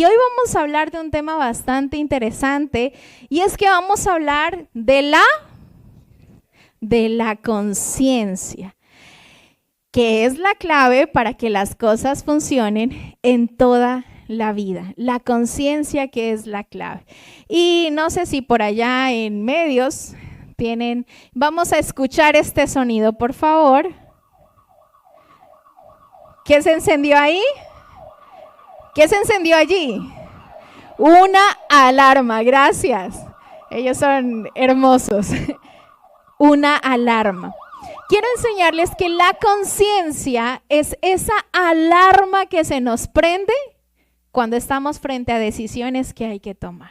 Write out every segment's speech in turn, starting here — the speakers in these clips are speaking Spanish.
Y hoy vamos a hablar de un tema bastante interesante y es que vamos a hablar de la conciencia, que es la clave para que las cosas funcionen en toda la vida. La conciencia que es la clave. Y no sé si por allá en medios vamos a escuchar este sonido, por favor. ¿Qué se encendió ahí? ¿Qué se encendió allí? Una alarma, gracias. Ellos son hermosos. Una alarma. Quiero enseñarles que la conciencia es esa alarma que se nos prende cuando estamos frente a decisiones que hay que tomar.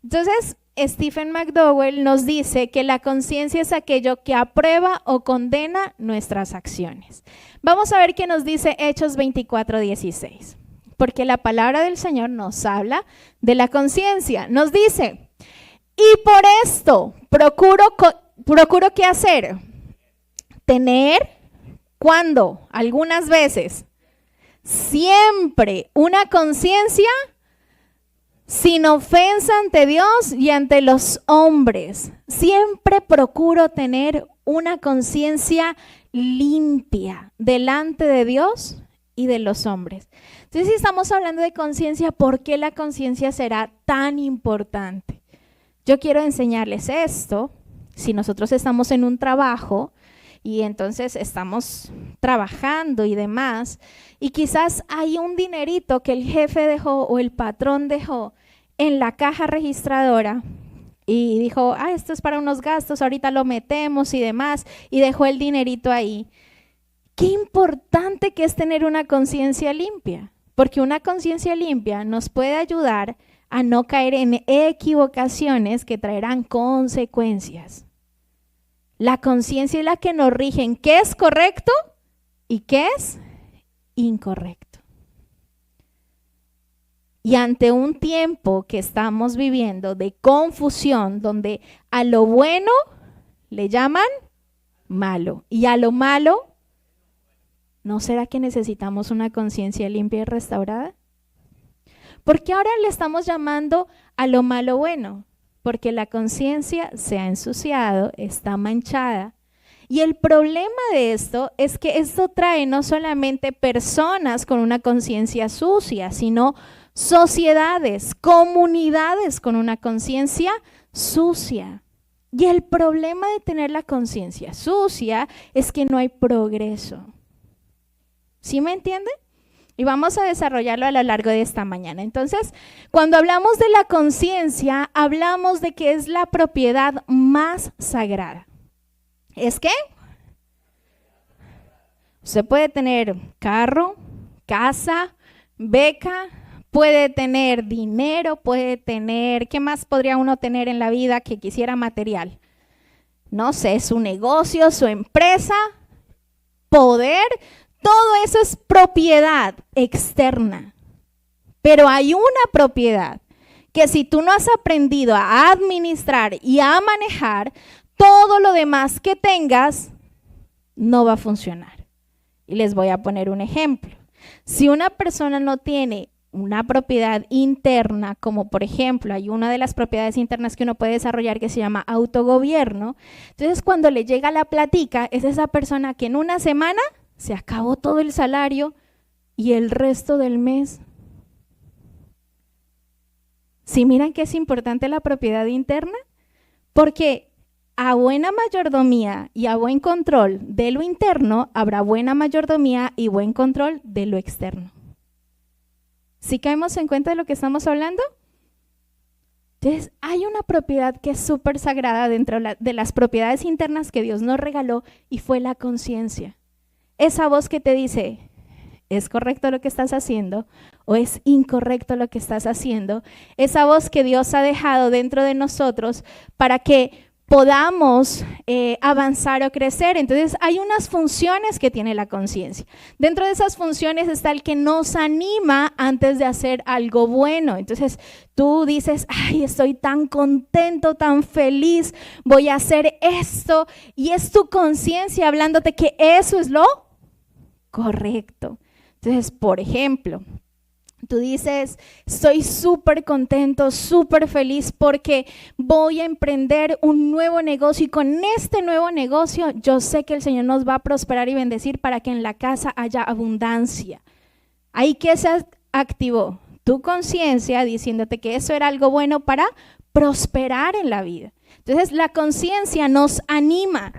Entonces, Stephen McDowell nos dice que la conciencia es aquello que aprueba o condena nuestras acciones. Vamos a ver qué nos dice Hechos 24:16, porque la palabra del Señor nos habla de la conciencia. Nos dice, y por esto procuro ¿qué hacer? Tener, ¿cuándo? Algunas veces, siempre una conciencia sin ofensa ante Dios y ante los hombres. Siempre procuro tener una conciencia limpia delante de Dios y de los hombres. Entonces, si estamos hablando de conciencia, ¿por qué la conciencia será tan importante? Yo quiero enseñarles esto. Si nosotros estamos en un trabajo y entonces estamos trabajando y demás, y quizás hay un dinerito que el jefe dejó o el patrón dejó en la caja registradora y dijo, esto es para unos gastos, ahorita lo metemos y demás, y dejó el dinerito ahí. Qué importante que es tener una conciencia limpia, porque una conciencia limpia nos puede ayudar a no caer en equivocaciones que traerán consecuencias. La conciencia es la que nos rige en qué es correcto y qué es incorrecto. Y ante un tiempo que estamos viviendo de confusión, donde a lo bueno le llaman malo y a lo malo, ¿no será que necesitamos una conciencia limpia y restaurada? ¿Por qué ahora le estamos llamando a lo malo bueno? Porque la conciencia se ha ensuciado, está manchada. Y el problema de esto es que esto trae no solamente personas con una conciencia sucia, sino sociedades, comunidades con una conciencia sucia. Y el problema de tener la conciencia sucia es que no hay progreso. ¿Sí me entienden? Y vamos a desarrollarlo a lo largo de esta mañana. Entonces, cuando hablamos de la conciencia, hablamos de que es la propiedad más sagrada. ¿Es qué? Usted puede tener carro, casa, beca, puede tener dinero, puede tener, ¿qué más podría uno tener en la vida que quisiera material? No sé, su negocio, su empresa, poder. Todo eso es propiedad externa, pero hay una propiedad que si tú no has aprendido a administrar y a manejar, todo lo demás que tengas no va a funcionar. Y les voy a poner un ejemplo. Si una persona no tiene una propiedad interna, como por ejemplo, hay una de las propiedades internas que uno puede desarrollar que se llama autogobierno, entonces cuando le llega la platica, es esa persona que en una semana se acabó todo el salario y el resto del mes. ¿Sí miran que es importante la propiedad interna? Porque a buena mayordomía y a buen control de lo interno, habrá buena mayordomía y buen control de lo externo. ¿Sí caemos en cuenta de lo que estamos hablando? Entonces, hay una propiedad que es súper sagrada dentro de las propiedades internas que Dios nos regaló y fue la conciencia. Esa voz que te dice, ¿es correcto lo que estás haciendo o es incorrecto lo que estás haciendo? Esa voz que Dios ha dejado dentro de nosotros para que podamos avanzar o crecer. Entonces hay unas funciones que tiene la conciencia. Dentro de esas funciones está el que nos anima antes de hacer algo bueno. Entonces tú dices, ay, estoy tan contento, tan feliz, voy a hacer esto, y es tu conciencia hablándote que eso es lo correcto. Entonces, por ejemplo, Tú dices, estoy súper contento, súper feliz porque voy a emprender un nuevo negocio y con este nuevo negocio yo sé que el Señor nos va a prosperar y bendecir para que en la casa haya abundancia. Ahí que se activó tu conciencia diciéndote que eso era algo bueno para prosperar en la vida. Entonces la conciencia nos anima.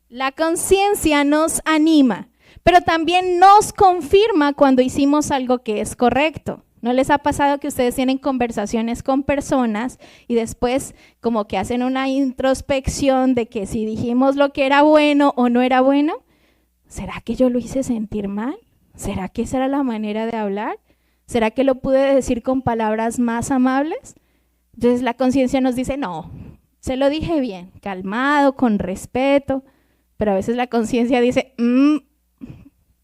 La conciencia nos anima. Pero también nos confirma cuando hicimos algo que es correcto. ¿No les ha pasado que ustedes tienen conversaciones con personas y después como que hacen una introspección de que si dijimos lo que era bueno o no era bueno? ¿Será que yo lo hice sentir mal? ¿Será que esa era la manera de hablar? ¿Será que lo pude decir con palabras más amables? Entonces la conciencia nos dice, no, se lo dije bien, calmado, con respeto, pero a veces la conciencia dice,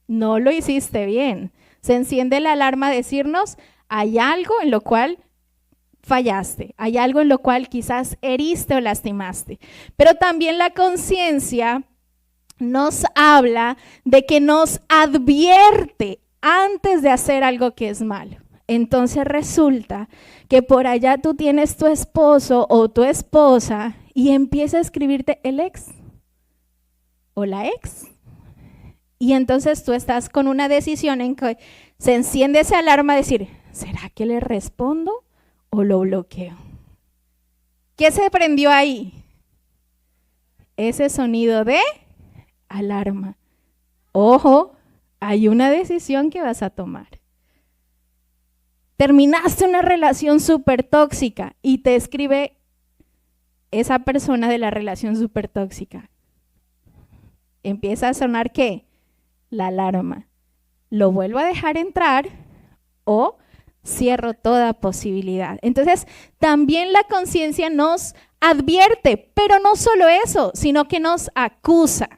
no lo hiciste bien. Se enciende la alarma a decirnos, hay algo en lo cual fallaste, hay algo en lo cual quizás heriste o lastimaste. Pero también la conciencia nos habla de que nos advierte antes de hacer algo que es malo. Entonces resulta que por allá tú tienes tu esposo o tu esposa y empieza a escribirte el ex o la ex. Y entonces tú estás con una decisión en que se enciende esa alarma a decir, ¿será que le respondo o lo bloqueo? ¿Qué se prendió ahí? Ese sonido de alarma. Ojo, hay una decisión que vas a tomar. Terminaste una relación súper tóxica y te escribe esa persona de la relación súper tóxica. Empieza a sonar ¿qué? La alarma. ¿Lo vuelvo a dejar entrar o cierro toda posibilidad? Entonces, también la conciencia nos advierte, pero no solo eso, sino que nos acusa.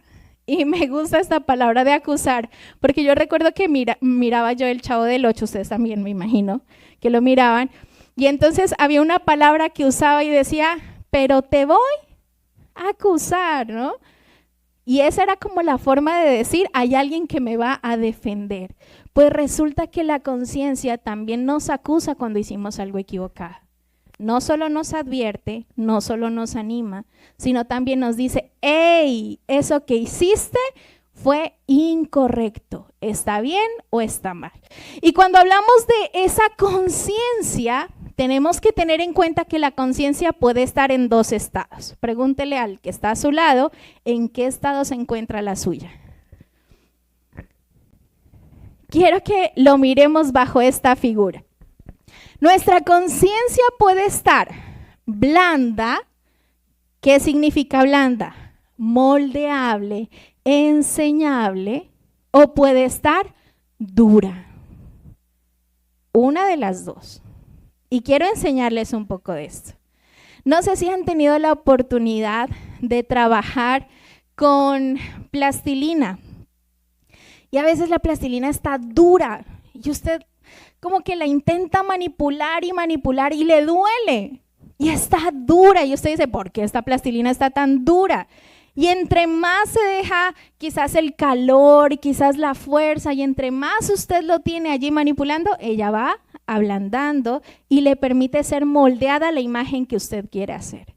Y me gusta esta palabra de acusar, porque yo recuerdo que miraba yo el Chavo del Ocho, ustedes también me imagino que lo miraban, y entonces había una palabra que usaba y decía, pero te voy a acusar, ¿no? Y esa era como la forma de decir, hay alguien que me va a defender. Pues resulta que la conciencia también nos acusa cuando hicimos algo equivocado. No solo nos advierte, no solo nos anima, sino también nos dice, hey, eso que hiciste fue incorrecto, ¿está bien o está mal? Y cuando hablamos de esa conciencia, tenemos que tener en cuenta que la conciencia puede estar en dos estados. Pregúntele al que está a su lado, ¿en qué estado se encuentra la suya? Quiero que lo miremos bajo esta figura. Nuestra conciencia puede estar blanda. ¿Qué significa blanda? Moldeable, enseñable, o puede estar dura. Una de las dos. Y quiero enseñarles un poco de esto. No sé si han tenido la oportunidad de trabajar con plastilina. Y a veces la plastilina está dura y usted como que la intenta manipular y le duele. Y está dura y usted dice, ¿por qué esta plastilina está tan dura? Y entre más se deja quizás el calor y quizás la fuerza y entre más usted lo tiene allí manipulando, ella va ablandando y le permite ser moldeada a la imagen que usted quiere hacer.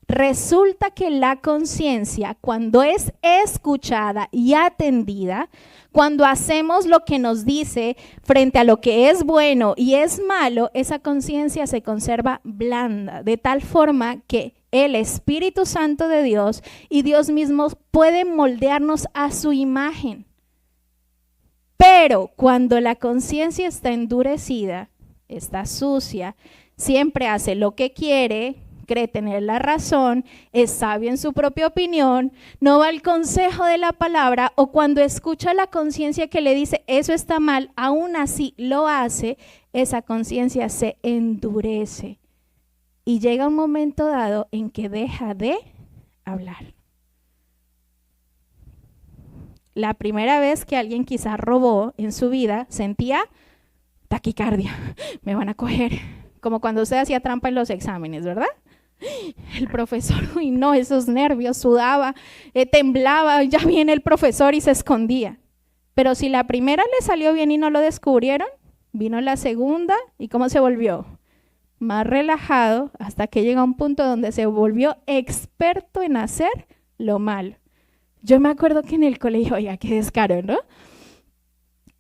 Resulta que la conciencia, cuando es escuchada y atendida, cuando hacemos lo que nos dice frente a lo que es bueno y es malo, esa conciencia se conserva blanda, de tal forma que el Espíritu Santo de Dios y Dios mismo pueden moldearnos a su imagen. Pero cuando la conciencia está endurecida, está sucia, siempre hace lo que quiere, cree tener la razón, es sabio en su propia opinión, no va al consejo de la palabra, o cuando escucha la conciencia que le dice eso está mal, aún así lo hace, esa conciencia se endurece y llega un momento dado en que deja de hablar. La primera vez que alguien quizás robó en su vida sentía taquicardia, me van a coger, como cuando usted hacía trampa en los exámenes, ¿verdad? El profesor, uy no, esos nervios, sudaba, temblaba, ya viene el profesor y se escondía. Pero si la primera le salió bien y no lo descubrieron, vino la segunda y ¿cómo se volvió? Más relajado, hasta que llega a un punto donde se volvió experto en hacer lo malo. Yo me acuerdo que en el colegio, oiga, qué descaro, ¿no?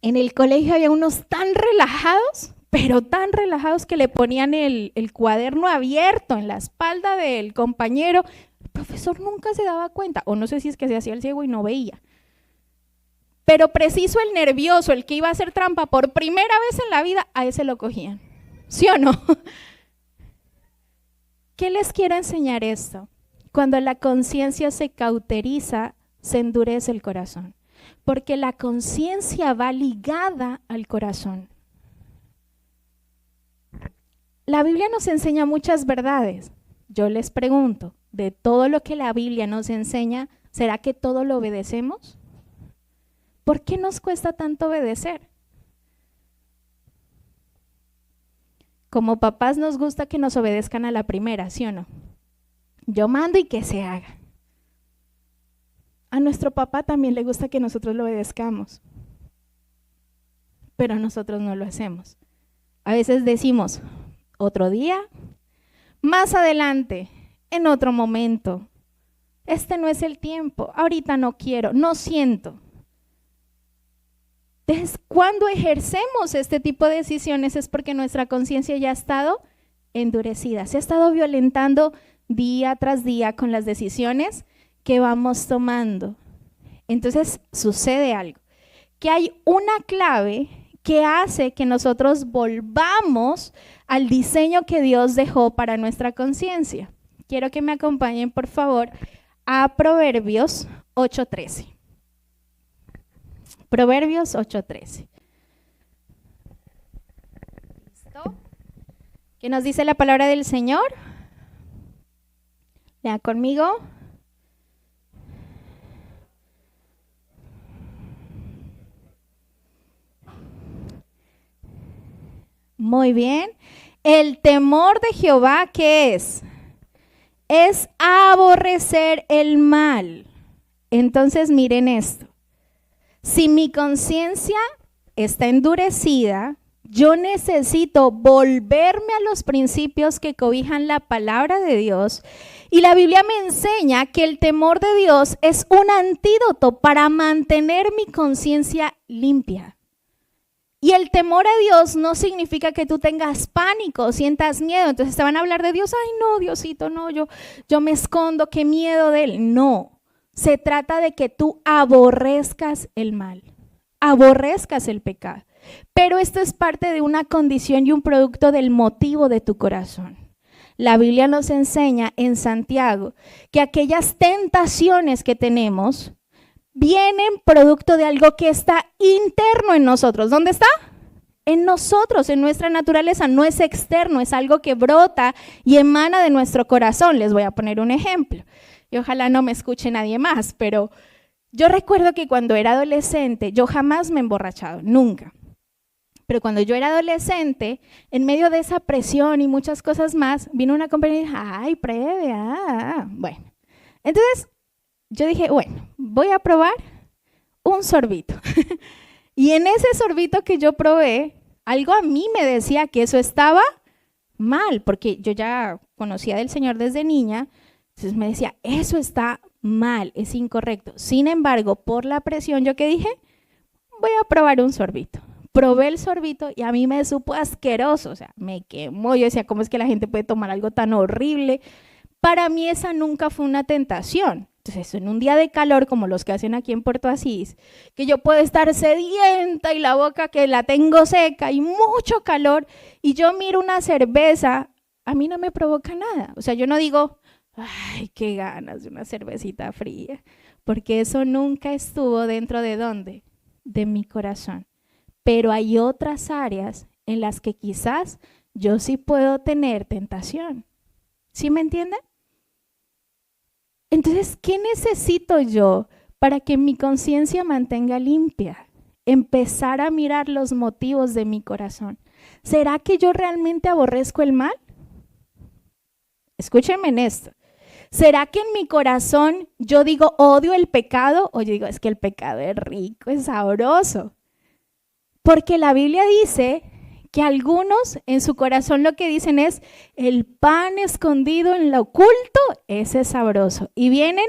En el colegio había unos tan relajados, pero tan relajados que le ponían el cuaderno abierto en la espalda del compañero. El profesor nunca se daba cuenta, o no sé si es que se hacía el ciego y no veía. Pero preciso el nervioso, el que iba a hacer trampa por primera vez en la vida, a ese lo cogían. ¿Sí o no? ¿Qué les quiero enseñar esto? Cuando la conciencia se cauteriza, se endurece el corazón. Porque la conciencia va ligada al corazón. La Biblia nos enseña muchas verdades. Yo les pregunto, de todo lo que la Biblia nos enseña, ¿será que todo lo obedecemos? ¿Por qué nos cuesta tanto obedecer? Como papás nos gusta que nos obedezcan a la primera, ¿sí o no? Yo mando y que se haga. A nuestro papá también le gusta que nosotros lo obedezcamos, pero nosotros no lo hacemos. A veces decimos, otro día, más adelante, en otro momento. Este no es el tiempo, ahorita no quiero, no siento. Entonces, cuando ejercemos este tipo de decisiones es porque nuestra conciencia ya ha estado endurecida, se ha estado violentando día tras día con las decisiones que vamos tomando. Entonces sucede algo, que hay una clave que hace que nosotros volvamos al diseño que Dios dejó para nuestra conciencia. Quiero que me acompañen, por favor, a Proverbios 8:13. Proverbios 8:13. ¿Listo? ¿Qué nos dice la palabra del Señor? Lea conmigo. Muy bien. El temor de Jehová, ¿qué es? Es aborrecer el mal. Entonces miren esto. Si mi conciencia está endurecida, yo necesito volverme a los principios que cobijan la palabra de Dios. Y la Biblia me enseña que el temor de Dios es un antídoto para mantener mi conciencia limpia. Y el temor a Dios no significa que tú tengas pánico, sientas miedo. Entonces te van a hablar de Dios, ay no, Diosito, no, yo me escondo, qué miedo de Él. No, se trata de que tú aborrezcas el mal, aborrezcas el pecado. Pero esto es parte de una condición y un producto del motivo de tu corazón. La Biblia nos enseña en Santiago que aquellas tentaciones que tenemos vienen producto de algo que está interno en nosotros. ¿Dónde está? En nosotros, en nuestra naturaleza. No es externo, es algo que brota y emana de nuestro corazón. Les voy a poner un ejemplo. Y ojalá no me escuche nadie más, pero yo recuerdo que cuando era adolescente, yo jamás me he emborrachado, nunca. Pero cuando yo era adolescente, en medio de esa presión y muchas cosas más, vino una compañera y dijo, ay, pruebe, bueno. Entonces, yo dije, bueno, voy a probar un sorbito. Y en ese sorbito que yo probé, algo a mí me decía que eso estaba mal, porque yo ya conocía del Señor desde niña, entonces me decía, eso está mal, es incorrecto. Sin embargo, por la presión, ¿yo qué dije? Voy a probar un sorbito. Probé el sorbito y a mí me supo asqueroso, o sea, me quemó. Yo decía, ¿cómo es que la gente puede tomar algo tan horrible? Para mí esa nunca fue una tentación. Entonces, en un día de calor como los que hacen aquí en Puerto Asís, que yo puedo estar sedienta y la boca que la tengo seca y mucho calor, y yo miro una cerveza, a mí no me provoca nada. O sea, yo no digo, ay, qué ganas de una cervecita fría, porque eso nunca estuvo dentro de ¿dónde? De mi corazón. Pero hay otras áreas en las que quizás yo sí puedo tener tentación. ¿Sí me entienden? Entonces, ¿qué necesito yo para que mi conciencia mantenga limpia? Empezar a mirar los motivos de mi corazón. ¿Será que yo realmente aborrezco el mal? Escúchenme en esto. ¿Será que en mi corazón yo digo odio el pecado o yo digo es que el pecado es rico, es sabroso? Porque la Biblia dice que algunos en su corazón lo que dicen es el pan escondido en lo oculto, ese es sabroso. Y vienen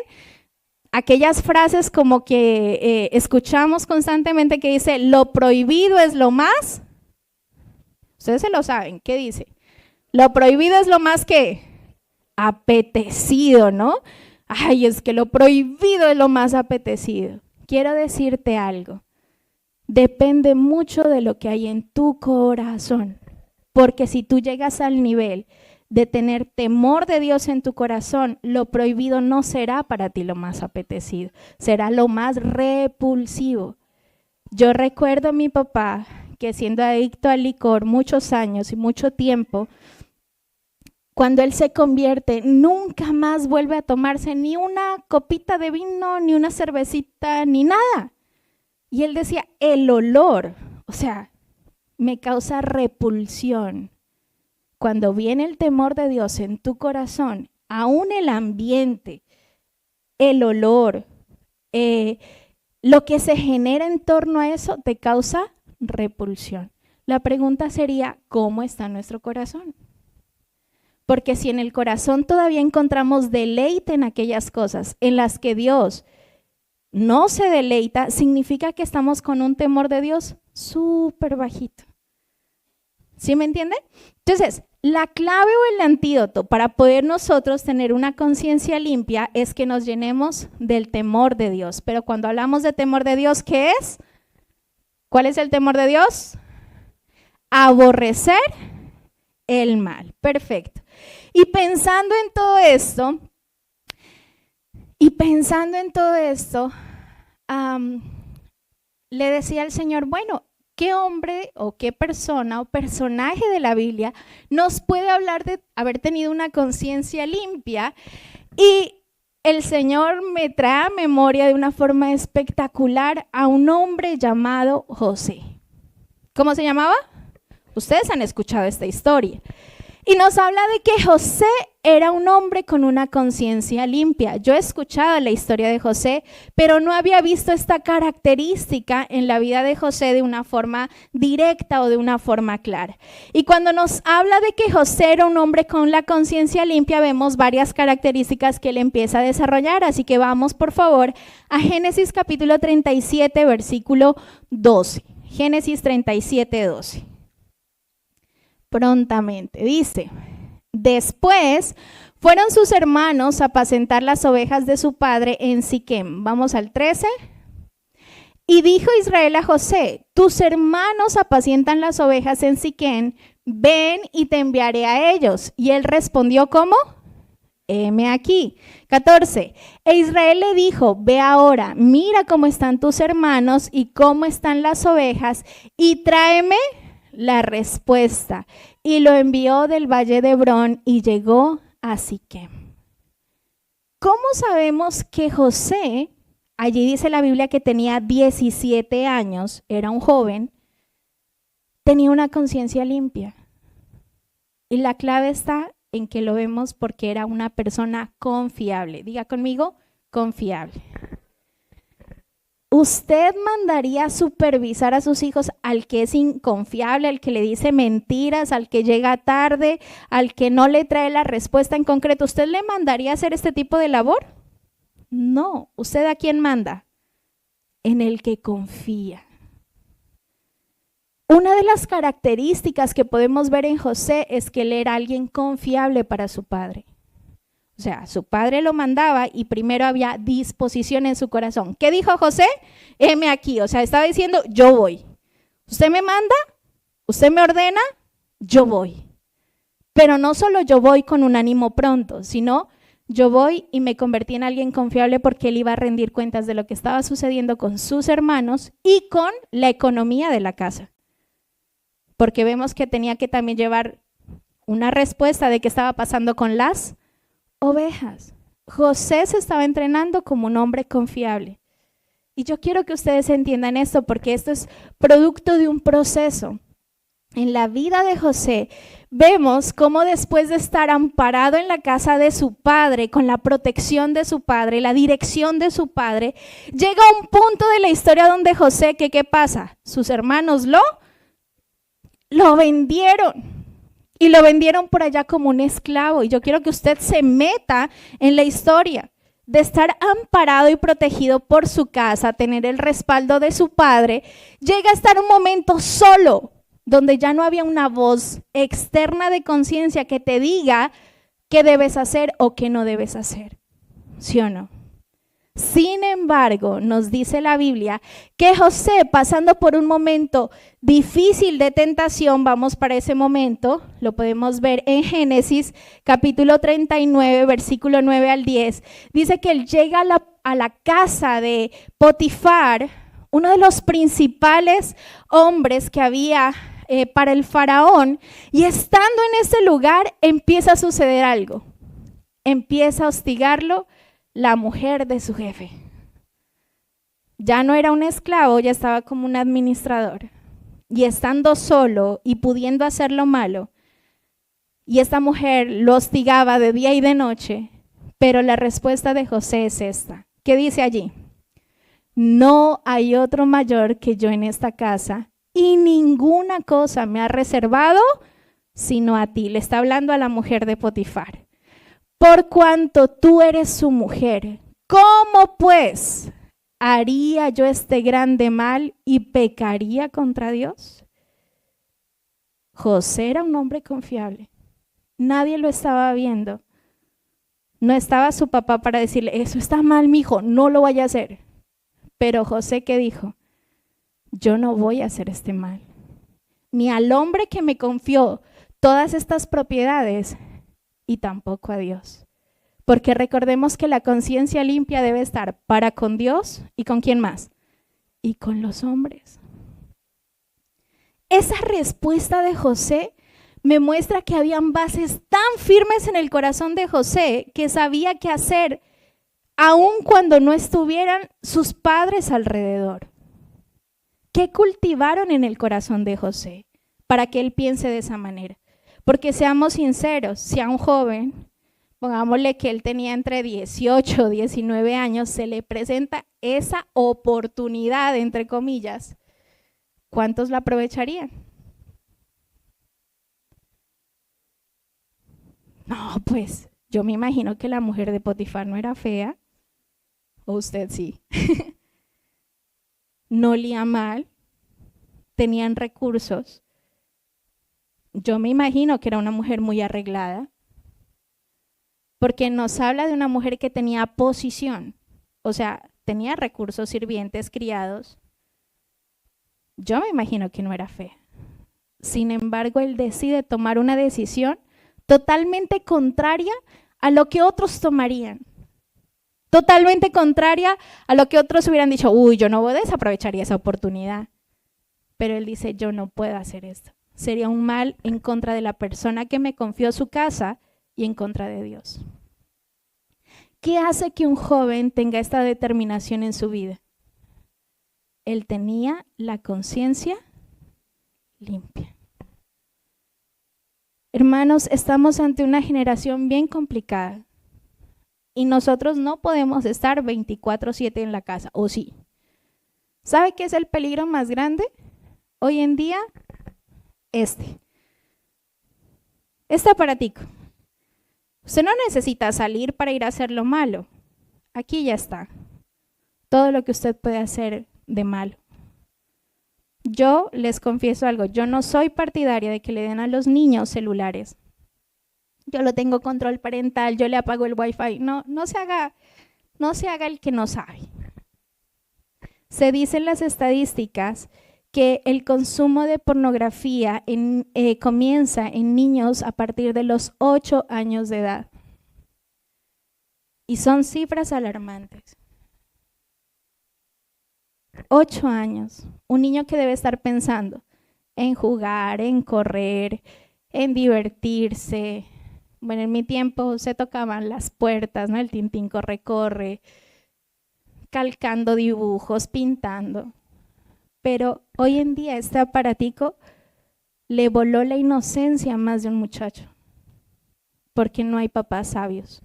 aquellas frases como que escuchamos constantemente que dice lo prohibido es lo más. Ustedes se lo saben, ¿qué dice? Lo prohibido es lo más que apetecido, ¿no? Ay, es que lo prohibido es lo más apetecido. Quiero decirte algo. Depende mucho de lo que hay en tu corazón, porque si tú llegas al nivel de tener temor de Dios en tu corazón, lo prohibido no será para ti lo más apetecido, será lo más repulsivo. Yo recuerdo a mi papá que siendo adicto al licor muchos años y mucho tiempo, cuando él se convierte, nunca más vuelve a tomarse ni una copita de vino, ni una cervecita, ni nada. Y él decía, el olor, o sea, me causa repulsión. Cuando viene el temor de Dios en tu corazón, aún el ambiente, el olor, lo que se genera en torno a eso te causa repulsión. La pregunta sería, ¿cómo está nuestro corazón? Porque si en el corazón todavía encontramos deleite en aquellas cosas en las que Dios no se deleita, significa que estamos con un temor de Dios súper bajito. ¿Sí me entiende? Entonces, la clave o el antídoto para poder nosotros tener una conciencia limpia es que nos llenemos del temor de Dios. Pero cuando hablamos de temor de Dios, ¿qué es? ¿Cuál es el temor de Dios? Aborrecer el mal. Perfecto. Y pensando en todo esto, le decía al Señor, bueno, ¿qué hombre o qué persona o personaje de la Biblia nos puede hablar de haber tenido una conciencia limpia? Y el Señor me trae a memoria de una forma espectacular a un hombre llamado José. ¿Cómo se llamaba? Ustedes han escuchado esta historia. Y nos habla de que José era un hombre con una conciencia limpia. Yo he escuchado la historia de José, pero no había visto esta característica en la vida de José de una forma directa o de una forma clara. Y cuando nos habla de que José era un hombre con la conciencia limpia, vemos varias características que él empieza a desarrollar. Así que vamos, por favor, a Génesis capítulo 37, versículo 12. Génesis 37, 12. Prontamente, dice, después fueron sus hermanos a apacentar las ovejas de su padre en Siquem. Vamos al 13. Y dijo Israel a José, tus hermanos apacientan las ovejas en Siquem, ven y te enviaré a ellos. Y él respondió, ¿cómo? Heme aquí. 14. E Israel le dijo, ve ahora, mira cómo están tus hermanos y cómo están las ovejas y tráeme la respuesta. Y lo envió del valle de Hebrón y llegó a Siquem. ¿Cómo sabemos que José, allí dice la Biblia que tenía 17 años, era un joven, tenía una conciencia limpia? Y la clave está en que lo vemos porque era una persona confiable. Diga conmigo, confiable. ¿Usted mandaría a supervisar a sus hijos al que es inconfiable, al que le dice mentiras, al que llega tarde, al que no le trae la respuesta en concreto? ¿Usted le mandaría a hacer este tipo de labor? No. ¿Usted a quién manda? En el que confía. Una de las características que podemos ver en José es que él era alguien confiable para su padre. O sea, su padre lo mandaba y primero había disposición en su corazón. ¿Qué dijo José? Heme aquí. O sea, estaba diciendo, yo voy. Usted me manda, usted me ordena, yo voy. Pero no solo yo voy con un ánimo pronto, sino yo voy y me convertí en alguien confiable porque él iba a rendir cuentas de lo que estaba sucediendo con sus hermanos y con la economía de la casa. Porque vemos que tenía que también llevar una respuesta de qué estaba pasando con las ovejas. José se estaba entrenando como un hombre confiable. Y yo quiero que ustedes entiendan esto porque esto es producto de un proceso. en la vida de José, vemos cómo después de estar amparado en la casa de su padre, con la protección de su padre, la dirección de su padre, llega un punto de la historia donde José, ¿qué pasa? Sus hermanos lo vendieron. Y lo vendieron por allá como un esclavo. Y yo quiero que usted se meta en la historia de estar amparado y protegido por su casa, tener el respaldo de su padre. Llega a estar un momento solo, donde ya no había una voz externa de conciencia que te diga qué debes hacer o qué no debes hacer. ¿Sí o no? Sin embargo, nos dice la Biblia que José, pasando por un momento difícil de tentación, vamos para ese momento, lo podemos ver en Génesis capítulo 39, versículo 9 al 10, dice que él llega a la casa de Potifar, uno de los principales hombres que había para el faraón, y estando en ese lugar empieza a suceder algo, empieza a hostigarlo la mujer de su jefe. Ya no era un esclavo, ya estaba como un administrador. Y estando solo y pudiendo hacer lo malo, y esta mujer lo hostigaba de día y de noche, pero la respuesta de José es esta. ¿Qué dice allí? No hay otro mayor que yo en esta casa, y ninguna cosa me ha reservado sino a ti. Le está hablando a la mujer de Potifar. Por cuanto tú eres su mujer, ¿cómo pues haría yo este grande mal y pecaría contra Dios? José era un hombre confiable. Nadie lo estaba viendo. No estaba su papá para decirle, eso está mal, mijo, no lo vaya a hacer. Pero José, ¿qué dijo? Yo no voy a hacer este mal. Ni al hombre que me confió todas estas propiedades, y tampoco a Dios. Porque recordemos que la conciencia limpia debe estar para con Dios y con quién más, y con los hombres. Esa respuesta de José me muestra que habían bases tan firmes en el corazón de José que sabía qué hacer aun cuando no estuvieran sus padres alrededor. ¿Qué cultivaron en el corazón de José para que él piense de esa manera? Porque seamos sinceros, si a un joven, pongámosle que él tenía entre 18 y 19 años, se le presenta esa oportunidad, entre comillas, ¿cuántos la aprovecharían? No, pues yo me imagino que la mujer de Potifar no era fea, o usted sí. No olía mal, tenían recursos. Yo me imagino que era una mujer muy arreglada, porque nos habla de una mujer que tenía posición, o sea, tenía recursos, sirvientes, criados. Yo me imagino que no era fea. Sin embargo, él decide tomar una decisión totalmente contraria a lo que otros tomarían. Totalmente contraria a lo que otros hubieran dicho, uy, yo no desaprovecharía esa oportunidad. Pero él dice, yo no puedo hacer esto. Sería un mal en contra de la persona que me confió su casa y en contra de Dios. ¿Qué hace que un joven tenga esta determinación en su vida? Él tenía la conciencia limpia. Hermanos, estamos ante una generación bien complicada y nosotros no podemos estar 24/7 en la casa, ¿o sí? ¿Sabe qué es el peligro más grande hoy en día? Este aparatico. Usted no necesita salir para ir a hacer lo malo. Aquí ya está. Todo lo que usted puede hacer de malo. Yo les confieso algo, yo no soy partidaria de que le den a los niños celulares. Yo lo tengo control parental, yo le apago el wifi. No se haga el que no sabe. Se dicen las estadísticas que el consumo de pornografía comienza en niños a partir de los 8 años de edad. Y son cifras alarmantes. 8 años, un niño que debe estar pensando en jugar, en correr, en divertirse. Bueno, en mi tiempo se tocaban las puertas, ¿no? El tintín corre, corre, calcando dibujos, pintando. Pero hoy en día este aparatico le voló la inocencia a más de un muchacho, porque no hay papás sabios.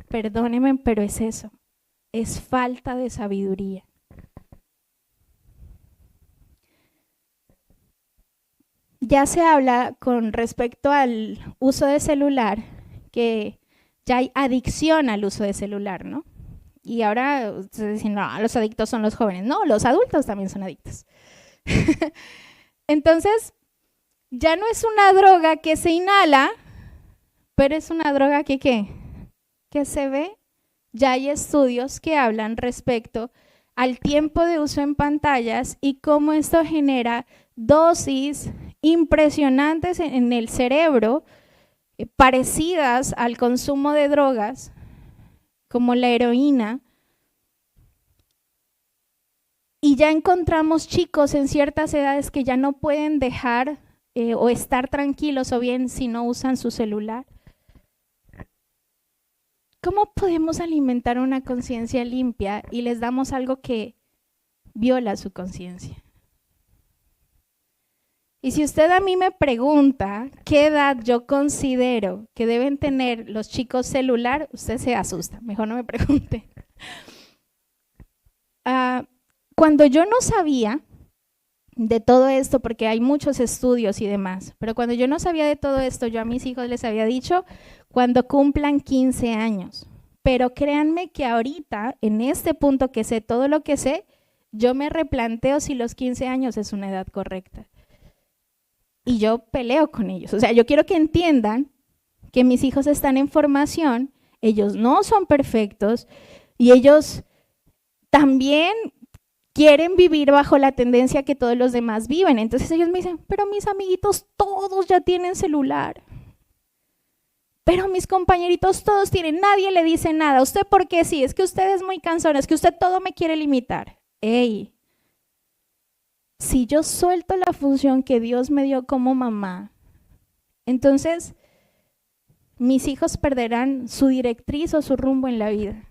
Perdónenme, pero es eso, es falta de sabiduría. Ya se habla con respecto al uso de celular, que ya hay adicción al uso de celular, ¿no? Y ahora ustedes dicen, no, los adictos son los jóvenes. No, los adultos también son adictos. Entonces, ya no es una droga que se inhala, pero es una droga que ¿qué? Que se ve. Ya hay estudios que hablan respecto al tiempo de uso en pantallas y cómo esto genera dosis impresionantes en el cerebro, parecidas al consumo de drogas, como la heroína. Y ya encontramos chicos en ciertas edades que ya no pueden dejar o estar tranquilos o bien si no usan su celular. ¿Cómo podemos alimentar una conciencia limpia y les damos algo que viola su conciencia? Y si usted a mí me pregunta qué edad yo considero que deben tener los chicos celular, usted se asusta, mejor no me pregunte. Cuando yo no sabía de todo esto, porque hay muchos estudios y demás, pero cuando yo no sabía de todo esto, yo a mis hijos les había dicho cuando cumplan 15 años. Pero créanme que ahorita, en este punto que sé todo lo que sé, yo me replanteo si los 15 años es una edad correcta. Y yo peleo con ellos. O sea, yo quiero que entiendan que mis hijos están en formación, ellos no son perfectos y ellos también quieren vivir bajo la tendencia que todos los demás viven. Entonces ellos me dicen, pero mis amiguitos todos ya tienen celular. Pero mis compañeritos todos tienen, nadie le dice nada. ¿Usted por qué sí? Es que usted es muy cansón, es que usted todo me quiere limitar. ¡Ey! Si yo suelto la función que Dios me dio como mamá, entonces mis hijos perderán su directriz o su rumbo en la vida,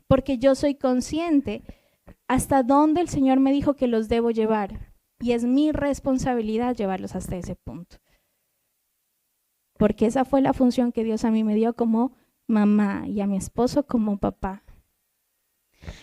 porque yo soy consciente hasta dónde el Señor me dijo que los debo llevar, y es mi responsabilidad llevarlos hasta ese punto, porque esa fue la función que Dios a mí me dio como mamá y a mi esposo como papá.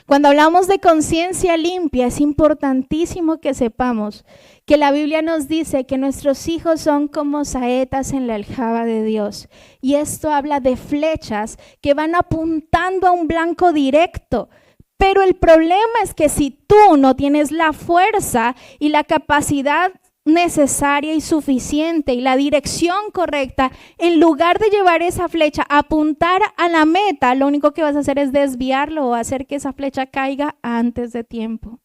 Cuando hablamos de conciencia limpia, es importantísimo que sepamos que la Biblia nos dice que nuestros hijos son como saetas en la aljaba de Dios. Y esto habla de flechas que van apuntando a un blanco directo. Pero el problema es que si tú no tienes la fuerza y la capacidad necesaria y suficiente y la dirección correcta, en lugar de llevar esa flecha a apuntar a la meta, lo único que vas a hacer es desviarlo o hacer que esa flecha caiga antes de tiempo.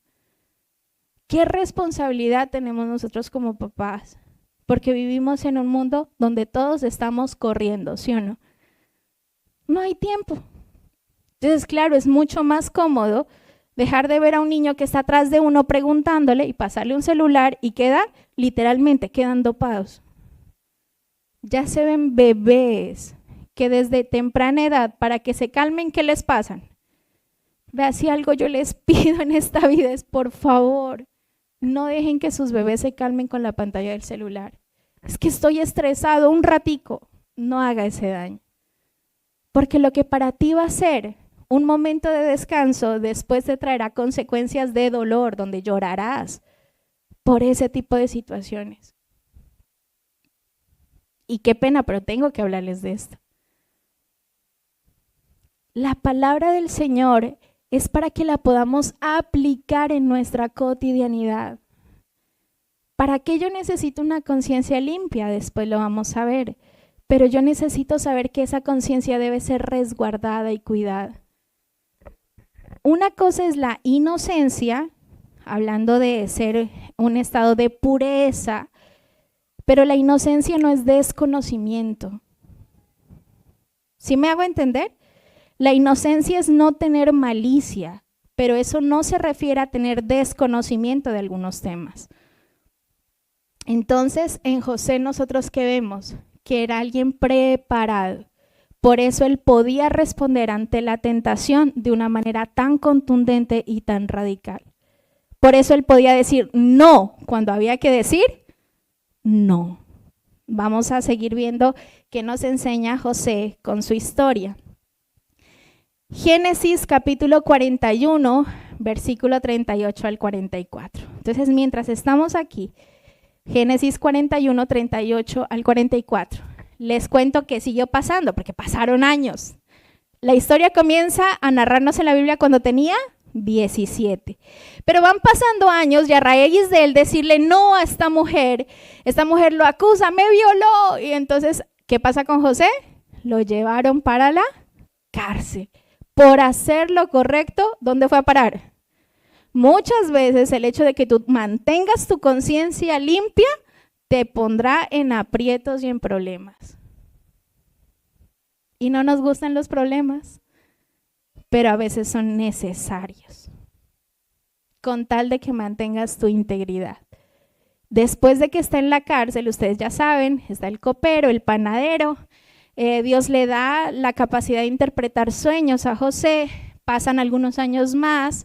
¿Qué responsabilidad tenemos nosotros como papás? Porque vivimos en un mundo donde todos estamos corriendo, ¿sí o no? No hay tiempo. Entonces, claro, es mucho más cómodo dejar de ver a un niño que está atrás de uno preguntándole y pasarle un celular y literalmente quedan dopados. Ya se ven bebés que desde temprana edad, para que se calmen, ¿qué les pasan? Vea, si algo yo les pido en esta vida es, por favor, no dejen que sus bebés se calmen con la pantalla del celular. Es que estoy estresado un ratico, no haga ese daño. Porque lo que para ti va a ser un momento de descanso después te traerá consecuencias de dolor, donde llorarás por ese tipo de situaciones. Y qué pena, pero tengo que hablarles de esto. La palabra del Señor es para que la podamos aplicar en nuestra cotidianidad. ¿Para qué yo necesito una conciencia limpia? Después lo vamos a ver. Pero yo necesito saber que esa conciencia debe ser resguardada y cuidada. Una cosa es la inocencia, hablando de ser un estado de pureza, pero la inocencia no es desconocimiento. ¿Sí me hago entender? La inocencia es no tener malicia, pero eso no se refiere a tener desconocimiento de algunos temas. Entonces, en José nosotros ¿qué vemos? Que era alguien preparado. Por eso él podía responder ante la tentación de una manera tan contundente y tan radical. Por eso él podía decir no cuando había que decir No. Vamos a seguir viendo qué nos enseña José con su historia. Génesis capítulo 41, versículo 38 al 44. Entonces, mientras estamos aquí, Génesis 41, 38 al 44, les cuento qué siguió pasando, porque pasaron años. La historia comienza a narrarnos en la Biblia cuando tenía 17. Pero van pasando años y a raíz de él decirle no a esta mujer lo acusa, me violó. Y entonces, ¿qué pasa con José? Lo llevaron para la cárcel. Por hacer lo correcto, ¿dónde fue a parar? Muchas veces el hecho de que tú mantengas tu conciencia limpia te pondrá en aprietos y en problemas. Y no nos gustan los problemas, pero a veces son necesarios, con tal de que mantengas tu integridad. Después de que está en la cárcel, ustedes ya saben, está el copero, el panadero. Dios le da la capacidad de interpretar sueños a José. Pasan algunos años más.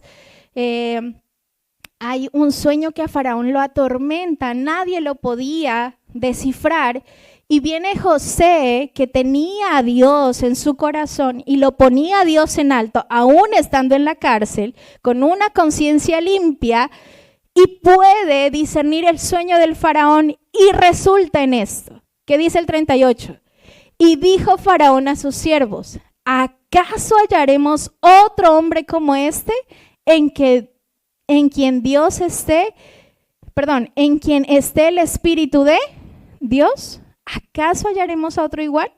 Hay un sueño que a Faraón lo atormenta, nadie lo podía descifrar. Y viene José, que tenía a Dios en su corazón y lo ponía a Dios en alto, aún estando en la cárcel, con una conciencia limpia, y puede discernir el sueño del Faraón, y resulta en esto. ¿Qué dice el 38? Y dijo Faraón a sus siervos, ¿acaso hallaremos otro hombre como este en quien esté el Espíritu de Dios? ¿Acaso hallaremos a otro igual?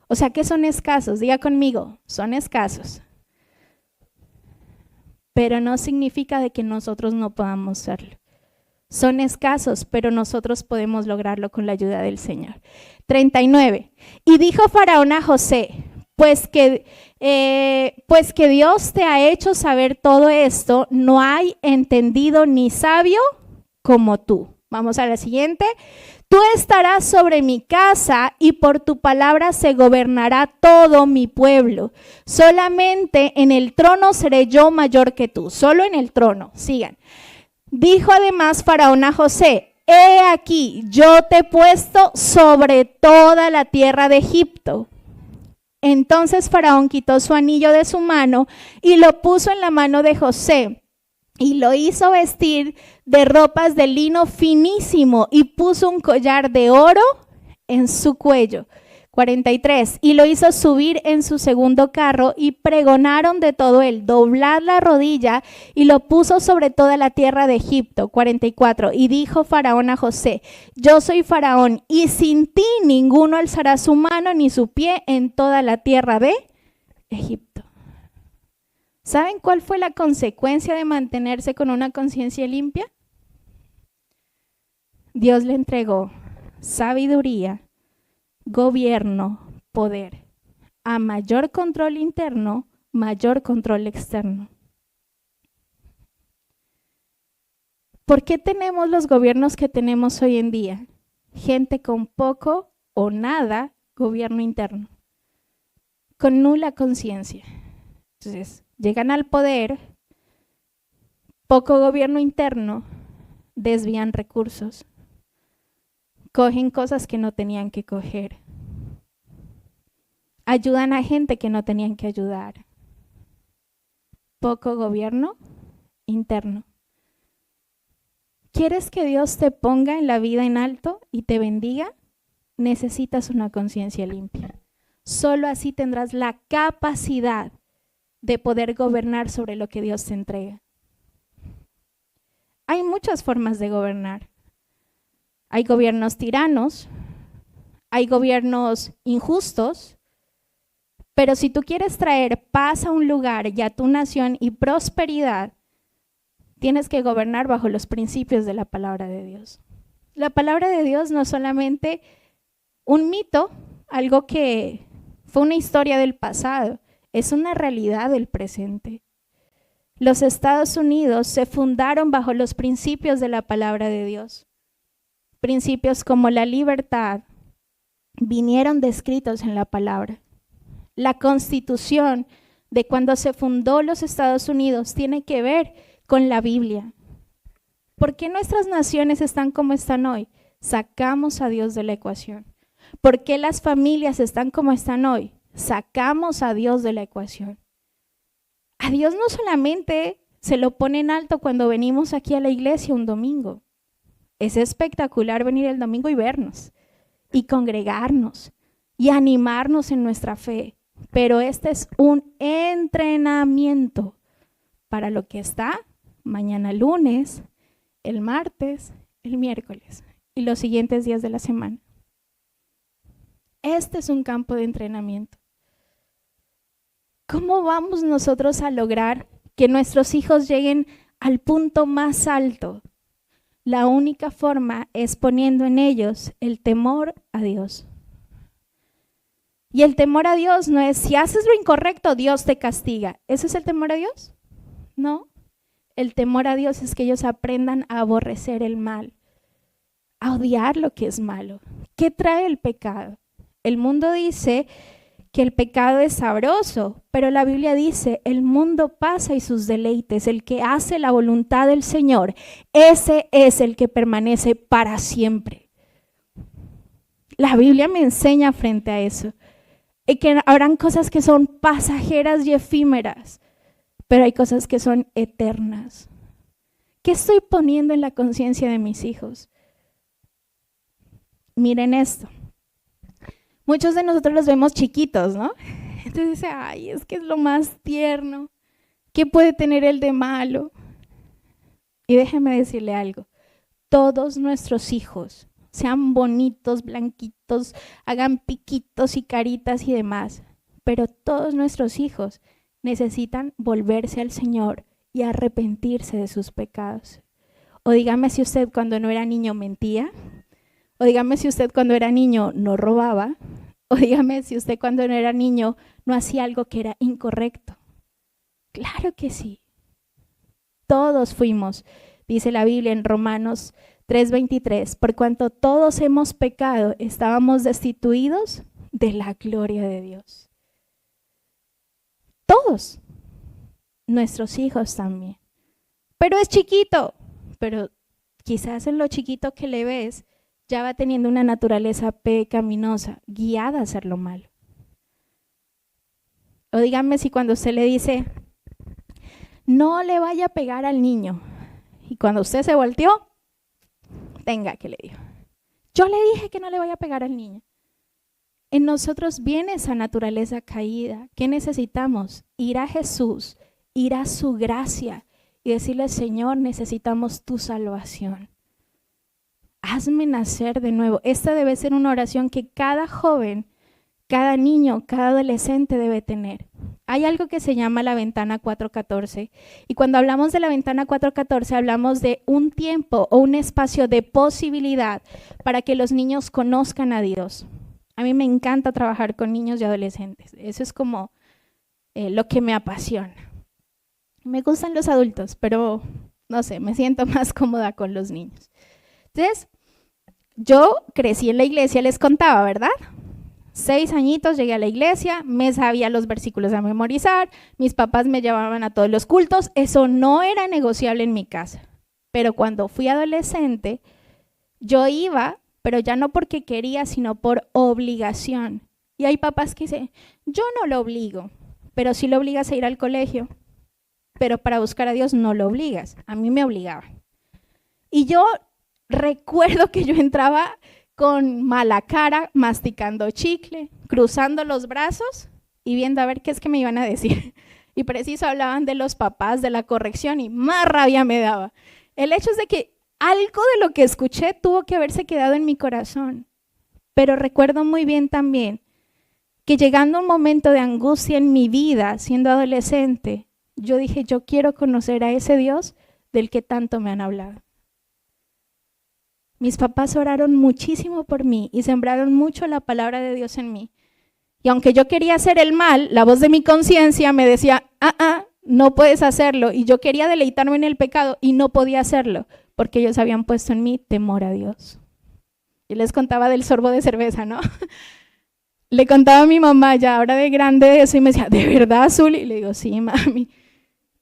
O sea, que son escasos, diga conmigo, son escasos. Pero no significa de que nosotros no podamos serlo. Son escasos, pero nosotros podemos lograrlo con la ayuda del Señor. 39. Y dijo Faraón a José, pues que Dios te ha hecho saber todo esto, no hay entendido ni sabio como tú. Vamos a la siguiente. Tú estarás sobre mi casa y por tu palabra se gobernará todo mi pueblo. Solamente en el trono seré yo mayor que tú. Solo en el trono. Sigan. Dijo además Faraón a José, he aquí, yo te he puesto sobre toda la tierra de Egipto. Entonces Faraón quitó su anillo de su mano y lo puso en la mano de José y lo hizo vestir de ropas de lino finísimo y puso un collar de oro en su cuello. 43. Y lo hizo subir en su segundo carro y pregonaron de todo él, doblad la rodilla, y lo puso sobre toda la tierra de Egipto. 44. Y dijo Faraón a José, yo soy Faraón y sin ti ninguno alzará su mano ni su pie en toda la tierra de Egipto. ¿Saben cuál fue la consecuencia de mantenerse con una conciencia limpia? Dios le entregó sabiduría, gobierno, poder. A mayor control interno, mayor control externo. ¿Por qué tenemos los gobiernos que tenemos hoy en día? Gente con poco o nada gobierno interno, con nula conciencia. Entonces, llegan al poder, poco gobierno interno, desvían recursos. Cogen cosas que no tenían que coger. Ayudan a gente que no tenían que ayudar. Poco gobierno interno. ¿Quieres que Dios te ponga en la vida en alto y te bendiga? Necesitas una conciencia limpia. Solo así tendrás la capacidad de poder gobernar sobre lo que Dios te entrega. Hay muchas formas de gobernar. Hay gobiernos tiranos, hay gobiernos injustos, pero si tú quieres traer paz a un lugar y a tu nación y prosperidad, tienes que gobernar bajo los principios de la palabra de Dios. La palabra de Dios no es solamente un mito, algo que fue una historia del pasado, es una realidad del presente. Los Estados Unidos se fundaron bajo los principios de la palabra de Dios. Principios como la libertad vinieron descritos en la palabra. La Constitución de cuando se fundó los Estados Unidos tiene que ver con la Biblia. ¿Por qué nuestras naciones están como están hoy? Sacamos a Dios de la ecuación. ¿Por qué las familias están como están hoy? Sacamos a Dios de la ecuación. A Dios no solamente se lo pone en alto cuando venimos aquí a la iglesia un domingo. Es espectacular venir el domingo y vernos y congregarnos y animarnos en nuestra fe. Pero este es un entrenamiento para lo que está mañana lunes, el martes, el miércoles y los siguientes días de la semana. Este es un campo de entrenamiento. ¿Cómo vamos nosotros a lograr que nuestros hijos lleguen al punto más alto? La única forma es poniendo en ellos el temor a Dios. Y el temor a Dios no es si haces lo incorrecto, Dios te castiga. ¿Ese es el temor a Dios? No. El temor a Dios es que ellos aprendan a aborrecer el mal, a odiar lo que es malo. ¿Qué trae el pecado? El mundo dice que el pecado es sabroso, pero la Biblia dice, el mundo pasa y sus deleites, el que hace la voluntad del Señor, ese es el que permanece para siempre. La Biblia me enseña frente a eso, y que habrán cosas que son pasajeras y efímeras, pero hay cosas que son eternas. ¿Qué estoy poniendo en la conciencia de mis hijos? Miren esto. Muchos de nosotros los vemos chiquitos, ¿no? Entonces dice, ay, es que es lo más tierno. ¿Qué puede tener él de malo? Y déjeme decirle algo. Todos nuestros hijos, sean bonitos, blanquitos, hagan piquitos y caritas y demás, pero todos nuestros hijos necesitan volverse al Señor y arrepentirse de sus pecados. O dígame si usted cuando no era niño mentía, o dígame si usted cuando era niño no robaba, o dígame si usted cuando no era niño no hacía algo que era incorrecto. Claro que sí. Todos fuimos, dice la Biblia en Romanos 3:23, por cuanto todos hemos pecado, estábamos destituidos de la gloria de Dios. Todos, nuestros hijos también. Pero es chiquito, pero quizás en lo chiquito que le ves, ya va teniendo una naturaleza pecaminosa, guiada a hacer lo malo. O díganme si cuando usted le dice, no le vaya a pegar al niño, y cuando usted se volteó, tenga que le digo, yo le dije que no le vaya a pegar al niño. En nosotros viene esa naturaleza caída. ¿Qué necesitamos? Ir a Jesús, ir a su gracia y decirle, Señor, necesitamos tu salvación. Hazme nacer de nuevo. Esta debe ser una oración que cada joven, cada niño, cada adolescente debe tener. Hay algo que se llama la ventana 414 y cuando hablamos de la ventana 414 hablamos de un tiempo o un espacio de posibilidad para que los niños conozcan a Dios. A mí me encanta trabajar con niños y adolescentes. Eso es como lo que me apasiona. Me gustan los adultos, pero no sé, me siento más cómoda con los niños. Entonces, yo crecí en la iglesia, les contaba, ¿verdad? 6 añitos llegué a la iglesia, me sabía los versículos a memorizar, mis papás me llevaban a todos los cultos, eso no era negociable en mi casa. Pero cuando fui adolescente, yo iba, pero ya no porque quería, sino por obligación. Y hay papás que dicen, yo no lo obligo, pero sí lo obligas a ir al colegio, pero para buscar a Dios no lo obligas, a mí me obligaban. Y yo recuerdo que yo entraba con mala cara, masticando chicle, cruzando los brazos y viendo a ver qué es que me iban a decir. Y preciso hablaban de los papás, de la corrección y más rabia me daba. El hecho es de que algo de lo que escuché tuvo que haberse quedado en mi corazón. Pero recuerdo muy bien también que llegando un momento de angustia en mi vida, siendo adolescente, yo dije, yo quiero conocer a ese Dios del que tanto me han hablado. Mis papás oraron muchísimo por mí y sembraron mucho la palabra de Dios en mí. Y aunque yo quería hacer el mal, la voz de mi conciencia me decía, no puedes hacerlo. Y yo quería deleitarme en el pecado y no podía hacerlo, porque ellos habían puesto en mí temor a Dios. Yo les contaba del sorbo de cerveza, ¿no? Le contaba a mi mamá ya ahora de grande eso y me decía, ¿de verdad, Zuli? Y le digo, sí, mami,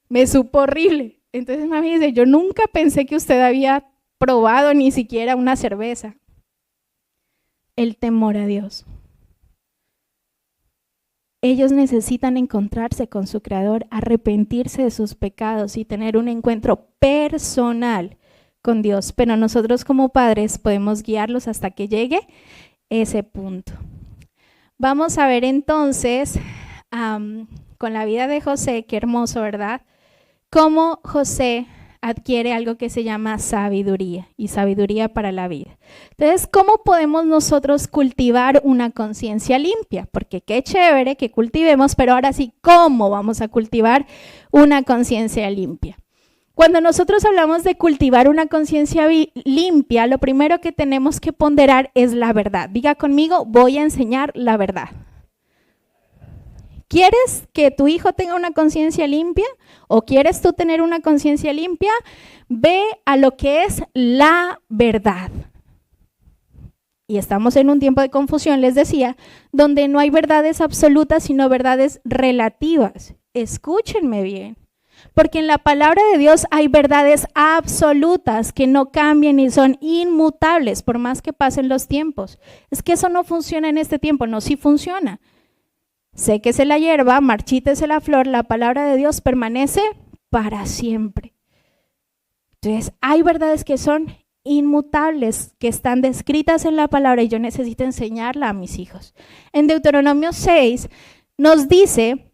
me supo horrible. Entonces mami dice, yo nunca pensé que usted había probado ni siquiera una cerveza. el temor a Dios. Ellos necesitan encontrarse con su Creador, arrepentirse de sus pecados y tener un encuentro personal con Dios. Pero nosotros como padres podemos guiarlos hasta que llegue ese punto. Vamos a ver entonces con la vida de José, qué hermoso, ¿verdad? Cómo José adquiere algo que se llama sabiduría y sabiduría para la vida. Entonces, ¿cómo podemos nosotros cultivar una conciencia limpia? Porque qué chévere que cultivemos, pero ahora sí, ¿cómo vamos a cultivar una conciencia limpia? Cuando nosotros hablamos de cultivar una conciencia limpia, lo primero que tenemos que ponderar es la verdad. Diga conmigo, voy a enseñar la verdad. ¿Quieres que tu hijo tenga una conciencia limpia o quieres tú tener una conciencia limpia? Ve a lo que es la verdad. Y estamos en un tiempo de confusión, les decía, donde no hay verdades absolutas, sino verdades relativas. Escúchenme bien, porque en la palabra de Dios hay verdades absolutas que no cambian y son inmutables por más que pasen los tiempos. Es que eso no funciona en este tiempo, no, sí funciona. Séquese la hierba, marchítese la flor, la palabra de Dios permanece para siempre. Entonces, hay verdades que son inmutables, que están descritas en la palabra y yo necesito enseñarla a mis hijos. En Deuteronomio 6 nos dice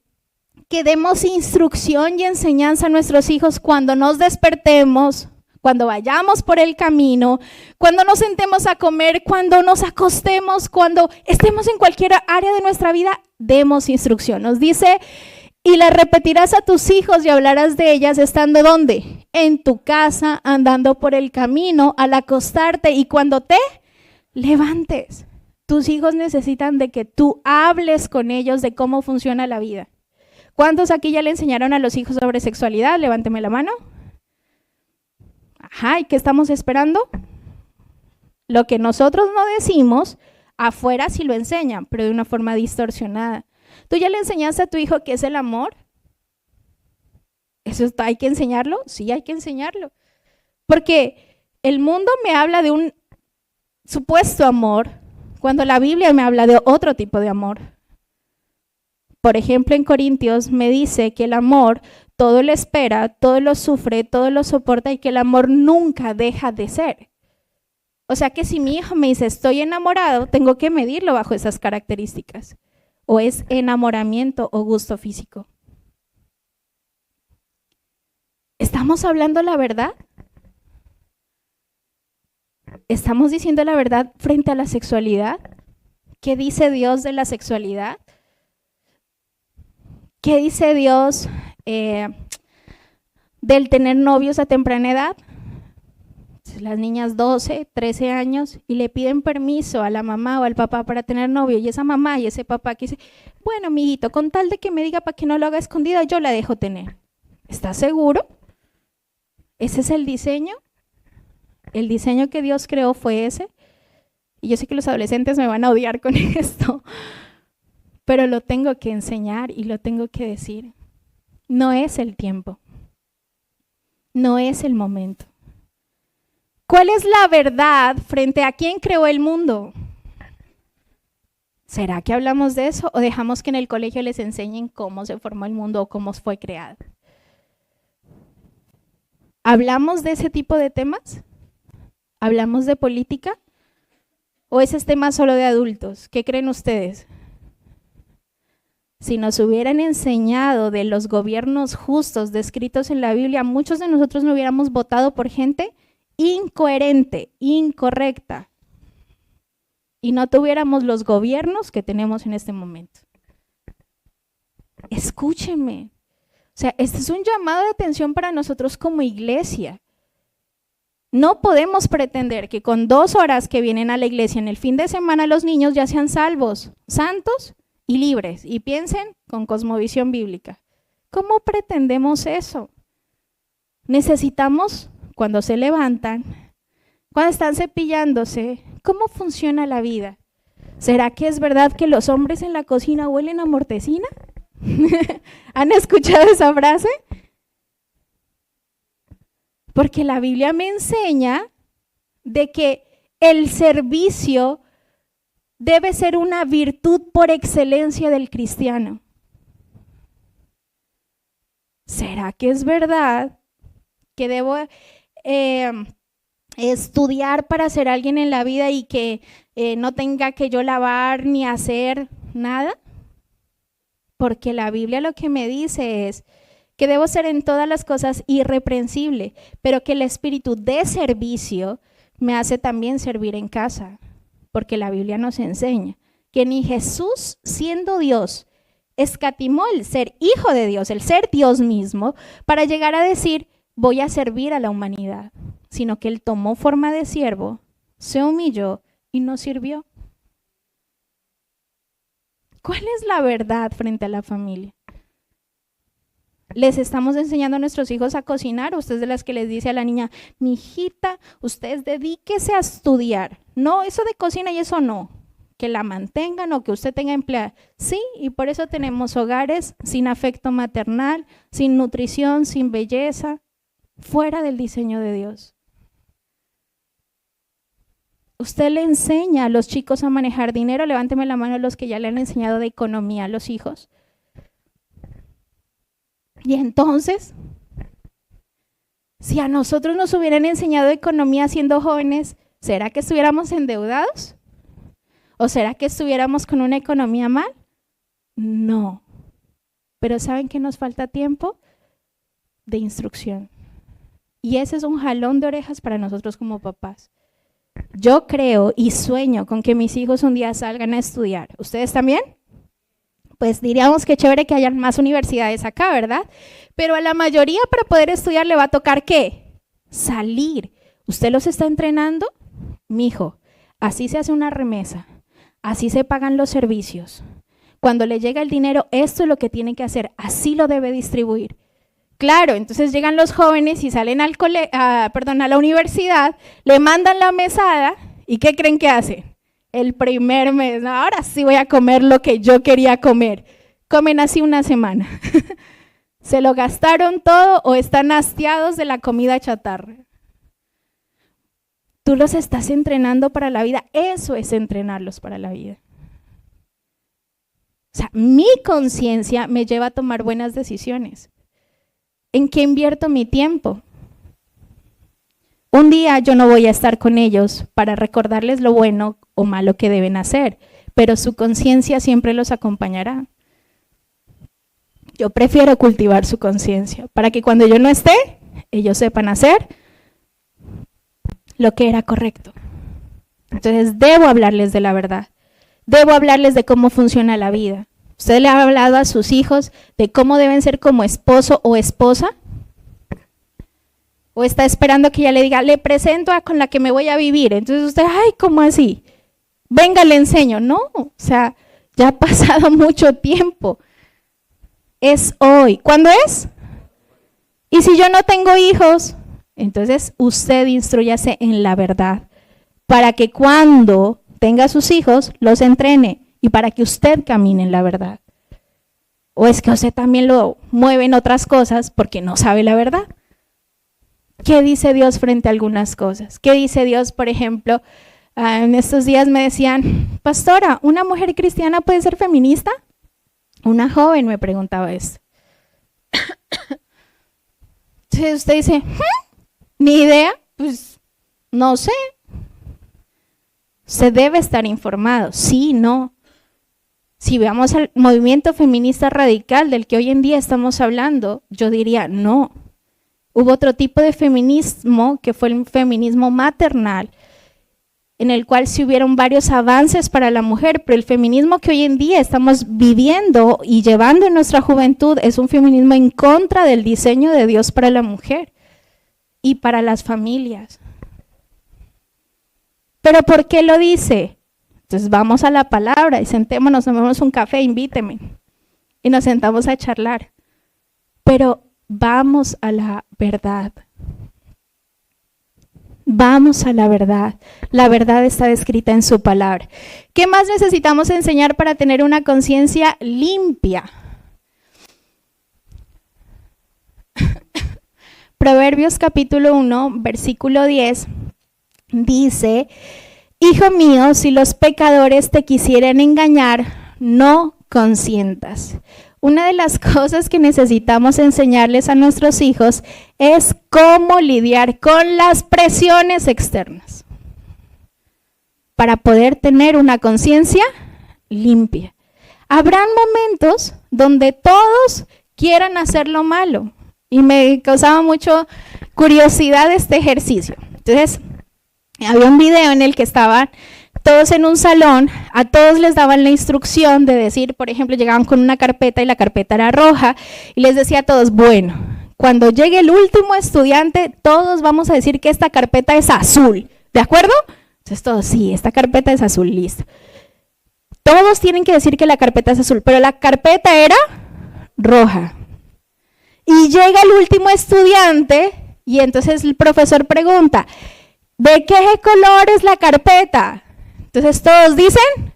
que demos instrucción y enseñanza a nuestros hijos cuando nos despertemos, cuando vayamos por el camino, cuando nos sentemos a comer, cuando nos acostemos, cuando estemos en cualquier área de nuestra vida, demos instrucción. Nos dice, y la repetirás a tus hijos y hablarás de ellas estando ¿dónde? En tu casa, andando por el camino, al acostarte y cuando te levantes. Tus hijos necesitan de que tú hables con ellos de cómo funciona la vida. ¿Cuántos aquí ya le enseñaron a los hijos sobre sexualidad? Levánteme la mano. Ajá, ¿y qué estamos esperando? Lo que nosotros no decimos, afuera sí lo enseñan, pero de una forma distorsionada. ¿Tú ya le enseñaste a tu hijo qué es el amor? ¿Eso hay que enseñarlo? Sí, hay que enseñarlo. Porque el mundo me habla de un supuesto amor, cuando la Biblia me habla de otro tipo de amor. Por ejemplo, en Corintios me dice que el amor todo lo espera, todo lo sufre, todo lo soporta y que el amor nunca deja de ser. O sea que si mi hijo me dice estoy enamorado, tengo que medirlo bajo esas características. O es enamoramiento o gusto físico. ¿Estamos hablando la verdad? ¿Estamos diciendo la verdad frente a la sexualidad? ¿Qué dice Dios de la sexualidad? ¿Qué dice Dios del tener novios a temprana edad? Las niñas 12, 13 años y le piden permiso a la mamá o al papá para tener novio y esa mamá y ese papá que dice, bueno, mijito, con tal de que me diga para que no lo haga escondida, yo la dejo tener. ¿Estás seguro? ¿Ese es el diseño? ¿El diseño que Dios creó fue ese? Y yo sé que los adolescentes me van a odiar con esto, pero lo tengo que enseñar y lo tengo que decir. No es el tiempo. No es el momento. ¿Cuál es la verdad frente a quién creó el mundo? ¿Será que hablamos de eso o dejamos que en el colegio les enseñen cómo se formó el mundo o cómo fue creado? ¿Hablamos de ese tipo de temas? ¿Hablamos de política? ¿O ese es tema solo de adultos? ¿Qué creen ustedes? Si nos hubieran enseñado de los gobiernos justos descritos en la Biblia, muchos de nosotros no hubiéramos votado por gente incoherente, incorrecta, y no tuviéramos los gobiernos que tenemos en este momento. Escúchenme. O sea, este es un llamado de atención para nosotros como iglesia. No podemos pretender que con 2 horas que vienen a la iglesia en el fin de semana los niños ya sean salvos, santos y libres, y piensen con cosmovisión bíblica. ¿Cómo pretendemos eso? Necesitamos, cuando se levantan, cuando están cepillándose, ¿cómo funciona la vida? ¿Será que es verdad que los hombres en la cocina huelen a mortecina? ¿Han escuchado esa frase? Porque la Biblia me enseña de que el servicio debe ser una virtud por excelencia del cristiano. ¿Será que es verdad que debo estudiar para ser alguien en la vida y que no tenga que yo lavar ni hacer nada? Porque la Biblia lo que me dice es que debo ser en todas las cosas irreprensible, pero que el espíritu de servicio me hace también servir en casa, porque la Biblia nos enseña que ni Jesús, siendo Dios, escatimó el ser hijo de Dios, el ser Dios mismo, para llegar a decir, voy a servir a la humanidad, sino que Él tomó forma de siervo, se humilló y nos sirvió. ¿Cuál es la verdad frente a la familia? ¿Les estamos enseñando a nuestros hijos a cocinar? ¿Usted es de las que les dice a la niña, mi hijita, usted dedíquese a estudiar? No, eso de cocina y eso no. Que la mantengan o que usted tenga empleada. Sí, y por eso tenemos hogares sin afecto maternal, sin nutrición, sin belleza, fuera del diseño de Dios. ¿Usted le enseña a los chicos a manejar dinero? Levánteme la mano los que ya le han enseñado de economía a los hijos. Y entonces, si a nosotros nos hubieran enseñado economía siendo jóvenes, ¿será que estuviéramos endeudados? ¿O será que estuviéramos con una economía mal? No. Pero ¿saben qué nos falta tiempo? De instrucción. Y ese es un jalón de orejas para nosotros como papás. Yo creo y sueño con que mis hijos un día salgan a estudiar. ¿Ustedes también? Pues diríamos que chévere que hayan más universidades acá, ¿verdad? Pero a la mayoría para poder estudiar le va a tocar ¿qué? Salir. ¿Usted los está entrenando? Mijo, así se hace una remesa, así se pagan los servicios. Cuando le llega el dinero, esto es lo que tiene que hacer, así lo debe distribuir. Claro, entonces llegan los jóvenes y salen a la universidad, le mandan la mesada y ¿qué creen que hacen? El primer mes, no, ahora sí voy a comer lo que yo quería comer. Comen así una semana. ¿Se lo gastaron todo o están hastiados de la comida chatarra? Tú los estás entrenando para la vida, eso es entrenarlos para la vida. O sea, mi conciencia me lleva a tomar buenas decisiones. ¿En qué invierto mi tiempo? Un día yo no voy a estar con ellos para recordarles lo bueno o malo que deben hacer, pero su conciencia siempre los acompañará. Yo prefiero cultivar su conciencia para que cuando yo no esté, ellos sepan hacer lo que era correcto. Entonces debo hablarles de la verdad, debo hablarles de cómo funciona la vida. ¿Usted le ha hablado a sus hijos de cómo deben ser como esposo o esposa? ¿O está esperando que ella le diga, le presento a con la que me voy a vivir? Entonces usted, ay, ¿cómo así? Venga, le enseño. No, o sea, ya ha pasado mucho tiempo. Es hoy. ¿Cuándo es? Y si yo no tengo hijos, entonces usted instrúyase en la verdad para que cuando tenga sus hijos, los entrene y para que usted camine en la verdad. ¿O es que usted también lo mueve en otras cosas porque no sabe la verdad? ¿Qué dice Dios frente a algunas cosas? ¿Qué dice Dios, por ejemplo? En estos días me decían, pastora, ¿una mujer cristiana puede ser feminista? Una joven me preguntaba esto. Entonces usted dice, ni idea, pues no sé. Se debe estar informado, sí, no. Si veamos al movimiento feminista radical del que hoy en día estamos hablando, yo diría no. Hubo otro tipo de feminismo que fue el feminismo maternal, en el cual sí hubieron varios avances para la mujer, pero el feminismo que hoy en día estamos viviendo y llevando en nuestra juventud es un feminismo en contra del diseño de Dios para la mujer y para las familias. ¿Pero por qué lo dice? Entonces vamos a la palabra y sentémonos, tomemos un café, invíteme y nos sentamos a charlar. Pero vamos a la verdad. Vamos a la verdad. La verdad está descrita en su palabra. ¿Qué más necesitamos enseñar para tener una conciencia limpia? Proverbios capítulo 1, versículo 10 dice, Hijo mío, si los pecadores te quisieran engañar, no consientas. Una de las cosas que necesitamos enseñarles a nuestros hijos es cómo lidiar con las presiones externas para poder tener una conciencia limpia. Habrán momentos donde todos quieran hacer lo malo y me causaba mucho curiosidad este ejercicio. Entonces, había un video en el que estaban todos en un salón, a todos les daban la instrucción de decir, por ejemplo, llegaban con una carpeta y la carpeta era roja y les decía a todos, bueno, cuando llegue el último estudiante, todos vamos a decir que esta carpeta es azul, ¿de acuerdo? Entonces todos, sí, esta carpeta es azul, listo. Todos tienen que decir que la carpeta es azul, pero la carpeta era roja. Y llega el último estudiante y entonces el profesor pregunta, ¿de qué color es la carpeta? Entonces todos dicen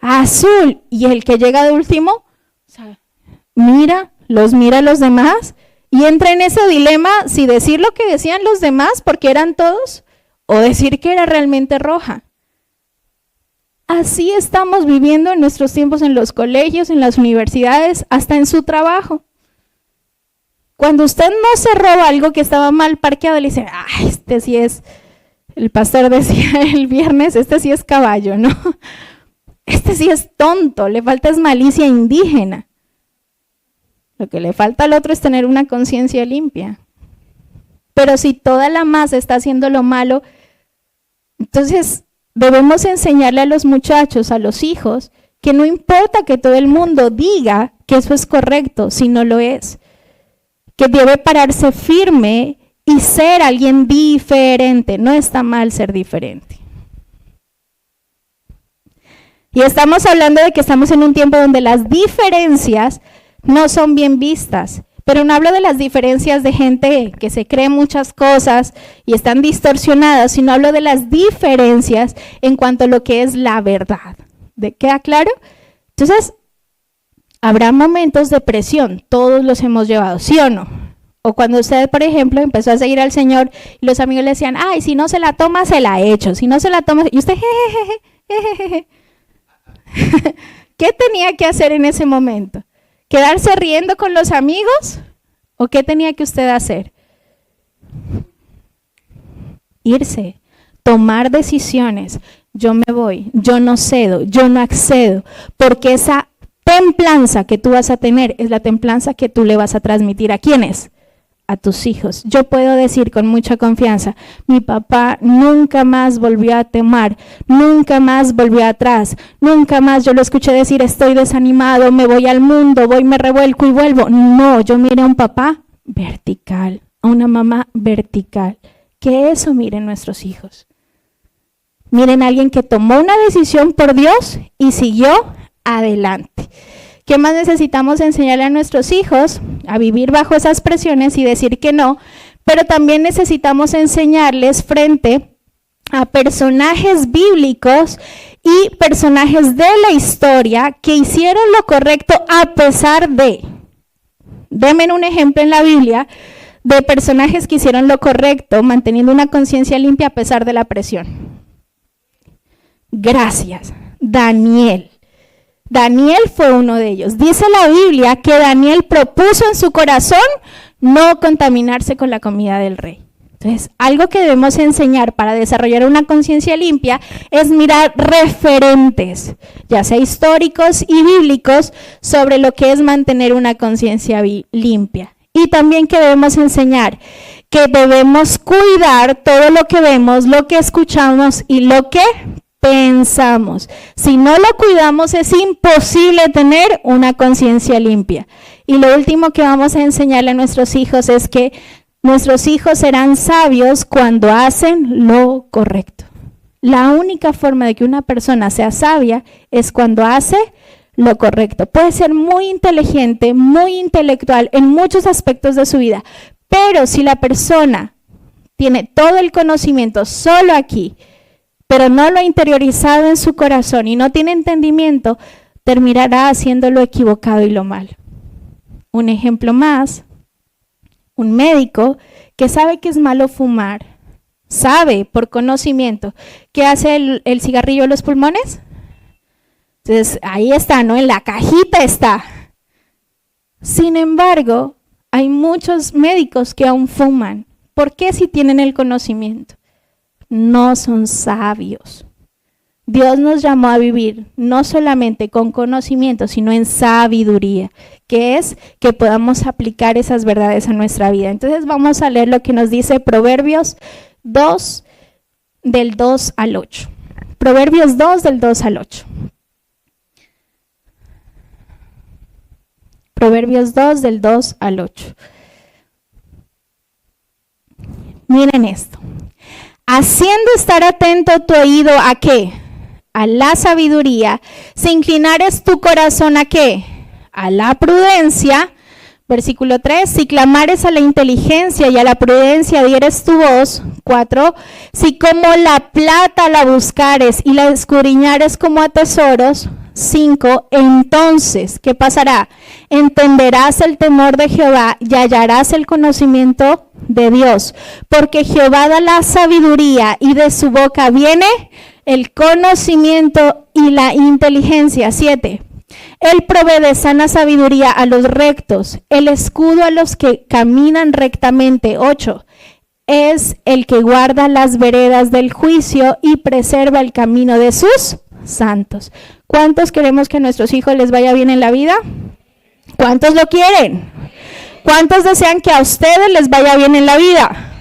azul. Y el que llega de último, o sea, mira a los demás y entra en ese dilema si decir lo que decían los demás porque eran todos o decir que era realmente roja. Así estamos viviendo en nuestros tiempos en los colegios, en las universidades, hasta en su trabajo. Cuando usted no se roba algo que estaba mal parqueado, le dice, ay, este sí es, el pastor decía el viernes, este sí es caballo, ¿no? Este sí es tonto, le falta es malicia indígena. Lo que le falta al otro es tener una conciencia limpia. Pero si toda la masa está haciendo lo malo, entonces debemos enseñarle a los muchachos, a los hijos, que no importa que todo el mundo diga que eso es correcto, si no lo es. Que debe pararse firme y ser alguien diferente. No está mal ser diferente. Y estamos hablando de que estamos en un tiempo donde las diferencias no son bien vistas. Pero no hablo de las diferencias de gente que se cree muchas cosas y están distorsionadas, sino hablo de las diferencias en cuanto a lo que es la verdad. ¿Queda claro? Entonces, habrá momentos de presión, todos los hemos llevado, ¿sí o no? O cuando usted, por ejemplo, empezó a seguir al Señor y los amigos le decían, ay, si no se la toma, se la echo, si no se la toma, y usted, jejeje. ¿Qué tenía que hacer en ese momento? ¿Quedarse riendo con los amigos? ¿O qué tenía que usted hacer? Irse, tomar decisiones. Yo me voy, yo no cedo, yo no accedo, porque esa templanza que tú vas a tener es la templanza que tú le vas a transmitir ¿a quiénes? A tus hijos. Yo puedo decir con mucha confianza, mi papá nunca más volvió a tomar, nunca más volvió atrás, nunca más yo lo escuché decir estoy desanimado, me voy al mundo, voy, me revuelco y vuelvo. No, yo miré a un papá vertical, a una mamá vertical. Que eso miren nuestros hijos. Miren a alguien que tomó una decisión por Dios y siguió adelante. ¿Qué más necesitamos enseñarle a nuestros hijos? A vivir bajo esas presiones y decir que no, pero también necesitamos enseñarles frente a personajes bíblicos y personajes de la historia que hicieron lo correcto a pesar de. Denme un ejemplo en la Biblia de personajes que hicieron lo correcto, manteniendo una conciencia limpia a pesar de la presión. Gracias, Daniel. Daniel fue uno de ellos. Dice la Biblia que Daniel propuso en su corazón no contaminarse con la comida del rey. Entonces, algo que debemos enseñar para desarrollar una conciencia limpia es mirar referentes, ya sea históricos y bíblicos, sobre lo que es mantener una conciencia limpia. Y también que debemos enseñar que debemos cuidar todo lo que vemos, lo que escuchamos y lo que pensamos. Si no lo cuidamos es imposible tener una conciencia limpia. Y lo último que vamos a enseñarle a nuestros hijos es que nuestros hijos serán sabios cuando hacen lo correcto. La única forma de que una persona sea sabia es cuando hace lo correcto. Puede ser muy inteligente, muy intelectual en muchos aspectos de su vida, pero si la persona tiene todo el conocimiento solo aquí, pero no lo ha interiorizado en su corazón y no tiene entendimiento, terminará haciendo lo equivocado y lo mal. Un ejemplo más, un médico que sabe que es malo fumar, sabe por conocimiento. ¿Qué hace el cigarrillo en los pulmones? Entonces, ahí está, ¿no? En la cajita está. Sin embargo, hay muchos médicos que aún fuman. ¿Por qué si tienen el conocimiento? No son sabios. Dios nos llamó a vivir no solamente con conocimiento, sino en sabiduría, que es que podamos aplicar esas verdades a nuestra vida. Entonces vamos a leer lo que nos dice Proverbios 2, del 2 al 8. Proverbios 2, del 2 al 8. Proverbios 2, del 2 al 8. Miren esto. Haciendo estar atento tu oído ¿a qué? A la sabiduría, si inclinares tu corazón ¿a qué? A la prudencia. Versículo 3, si clamares a la inteligencia y a la prudencia dieres tu voz. 4, si como la plata la buscares y la escudriñares como a tesoros. 5, entonces, ¿qué pasará? Entenderás el temor de Jehová y hallarás el conocimiento de Dios, porque Jehová da la sabiduría y de su boca viene el conocimiento y la inteligencia. 7, Él provee de sana sabiduría a los rectos, el escudo a los que caminan rectamente. 8, es el que guarda las veredas del juicio y preserva el camino de sus santos. ¿Cuántos queremos que a nuestros hijos les vaya bien en la vida? ¿Cuántos lo quieren? ¿Cuántos desean que a ustedes les vaya bien en la vida?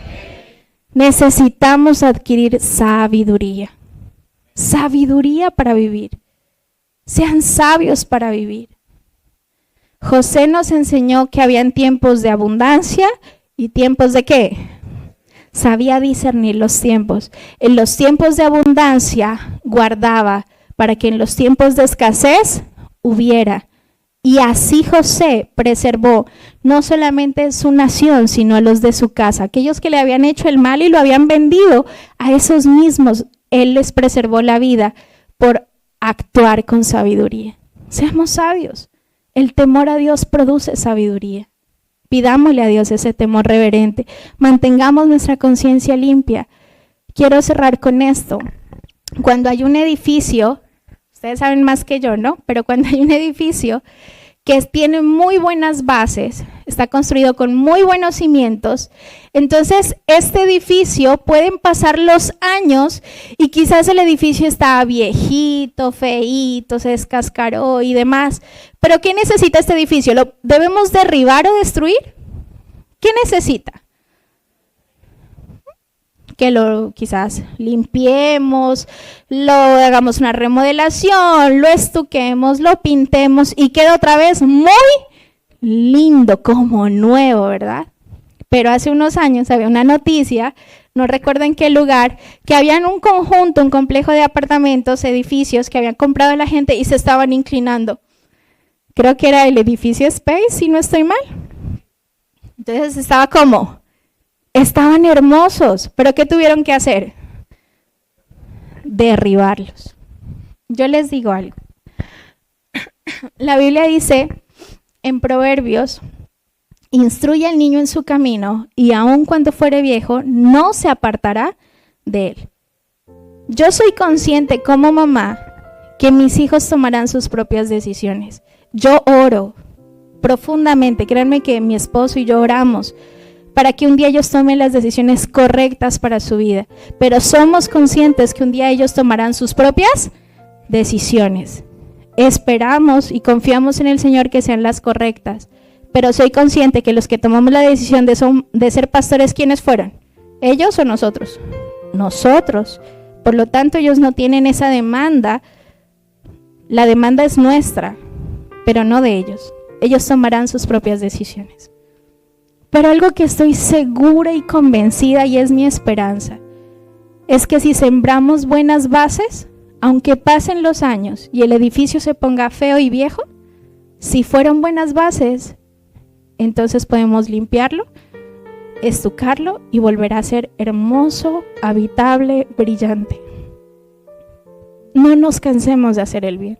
Necesitamos adquirir sabiduría. Sabiduría para vivir. Sean sabios para vivir. José nos enseñó que habían tiempos de abundancia y tiempos de ¿qué? Sabía discernir los tiempos. En los tiempos de abundancia guardaba para que en los tiempos de escasez hubiera. Y así José preservó no solamente su nación, sino a los de su casa. Aquellos que le habían hecho el mal y lo habían vendido, a esos mismos él les preservó la vida por actuar con sabiduría. Seamos sabios. El temor a Dios produce sabiduría. Pidámosle a Dios ese temor reverente. Mantengamos nuestra conciencia limpia. Quiero cerrar con esto. Cuando hay un edificio, ustedes saben más que yo, ¿no? Pero cuando hay un edificio que tiene muy buenas bases, está construido con muy buenos cimientos, entonces este edificio pueden pasar los años y quizás el edificio está viejito, feíto, se descascaró y demás. Pero ¿qué necesita este edificio? ¿Lo debemos derribar o destruir? ¿Qué necesita? Que lo quizás limpiemos, lo hagamos una remodelación, lo estuquemos, lo pintemos y queda otra vez muy lindo, como nuevo, ¿verdad? Pero hace unos años había una noticia, no recuerdo en qué lugar, que habían un conjunto, un complejo de apartamentos, edificios que habían comprado la gente y se estaban inclinando. Creo que era el edificio Space, si no estoy mal. Entonces estaba como, estaban hermosos, pero ¿qué tuvieron que hacer? Derribarlos. Yo les digo algo. La Biblia dice en Proverbios, instruye al niño en su camino y aun cuando fuere viejo no se apartará de él. Yo soy consciente como mamá que mis hijos tomarán sus propias decisiones. Yo oro profundamente, créanme que mi esposo y yo oramos para que un día ellos tomen las decisiones correctas para su vida, pero somos conscientes que un día ellos tomarán sus propias decisiones. Esperamos y confiamos en el Señor que sean las correctas, pero soy consciente que los que tomamos la decisión de ser pastores, ¿quiénes fueron? ¿Ellos o nosotros? Nosotros. Por lo tanto, ellos no tienen esa demanda. La demanda es nuestra, pero no de ellos. Ellos tomarán sus propias decisiones. Pero algo que estoy segura y convencida, y es mi esperanza, es que si sembramos buenas bases, aunque pasen los años y el edificio se ponga feo y viejo, si fueron buenas bases, entonces podemos limpiarlo, estucarlo y volver a ser hermoso, habitable, brillante. No nos cansemos de hacer el bien.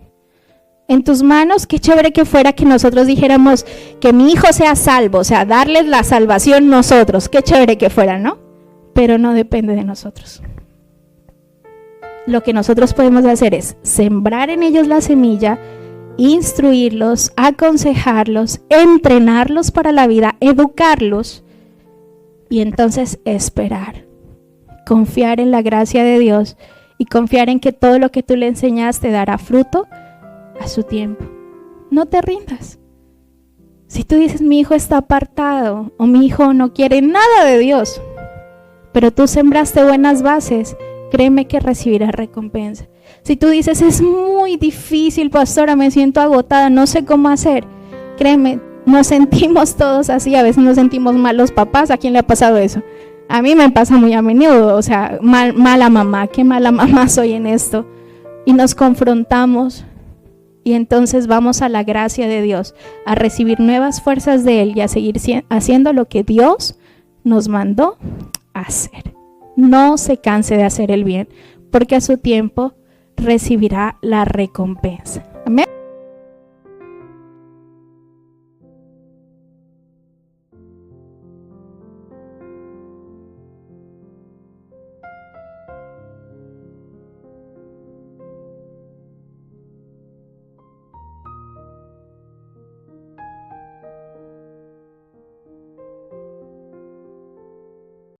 En tus manos, qué chévere que fuera que nosotros dijéramos que mi hijo sea salvo, o sea, darles la salvación nosotros, qué chévere que fuera, ¿no? pero no depende de nosotros. Lo que nosotros podemos hacer es sembrar en ellos la semilla, instruirlos, aconsejarlos, entrenarlos para la vida, educarlos y entonces esperar. Confiar en la gracia de Dios y confiar en que todo lo que tú le enseñaste dará fruto a su tiempo. No te rindas. Si tú dices, mi hijo está apartado o mi hijo no quiere nada de Dios, pero tú sembraste buenas bases, créeme que recibirás recompensa. Si tú dices, es muy difícil, pastora, me siento agotada, no sé cómo hacer, créeme, nos sentimos todos así, a veces nos sentimos mal los papás. ¿A quién le ha pasado eso? A mí me pasa muy a menudo, o sea, mala mamá, qué mala mamá soy en esto. Y nos confrontamos y entonces vamos a la gracia de Dios, a recibir nuevas fuerzas de Él y a seguir haciendo lo que Dios nos mandó a hacer. No se canse de hacer el bien, porque a su tiempo recibirá la recompensa.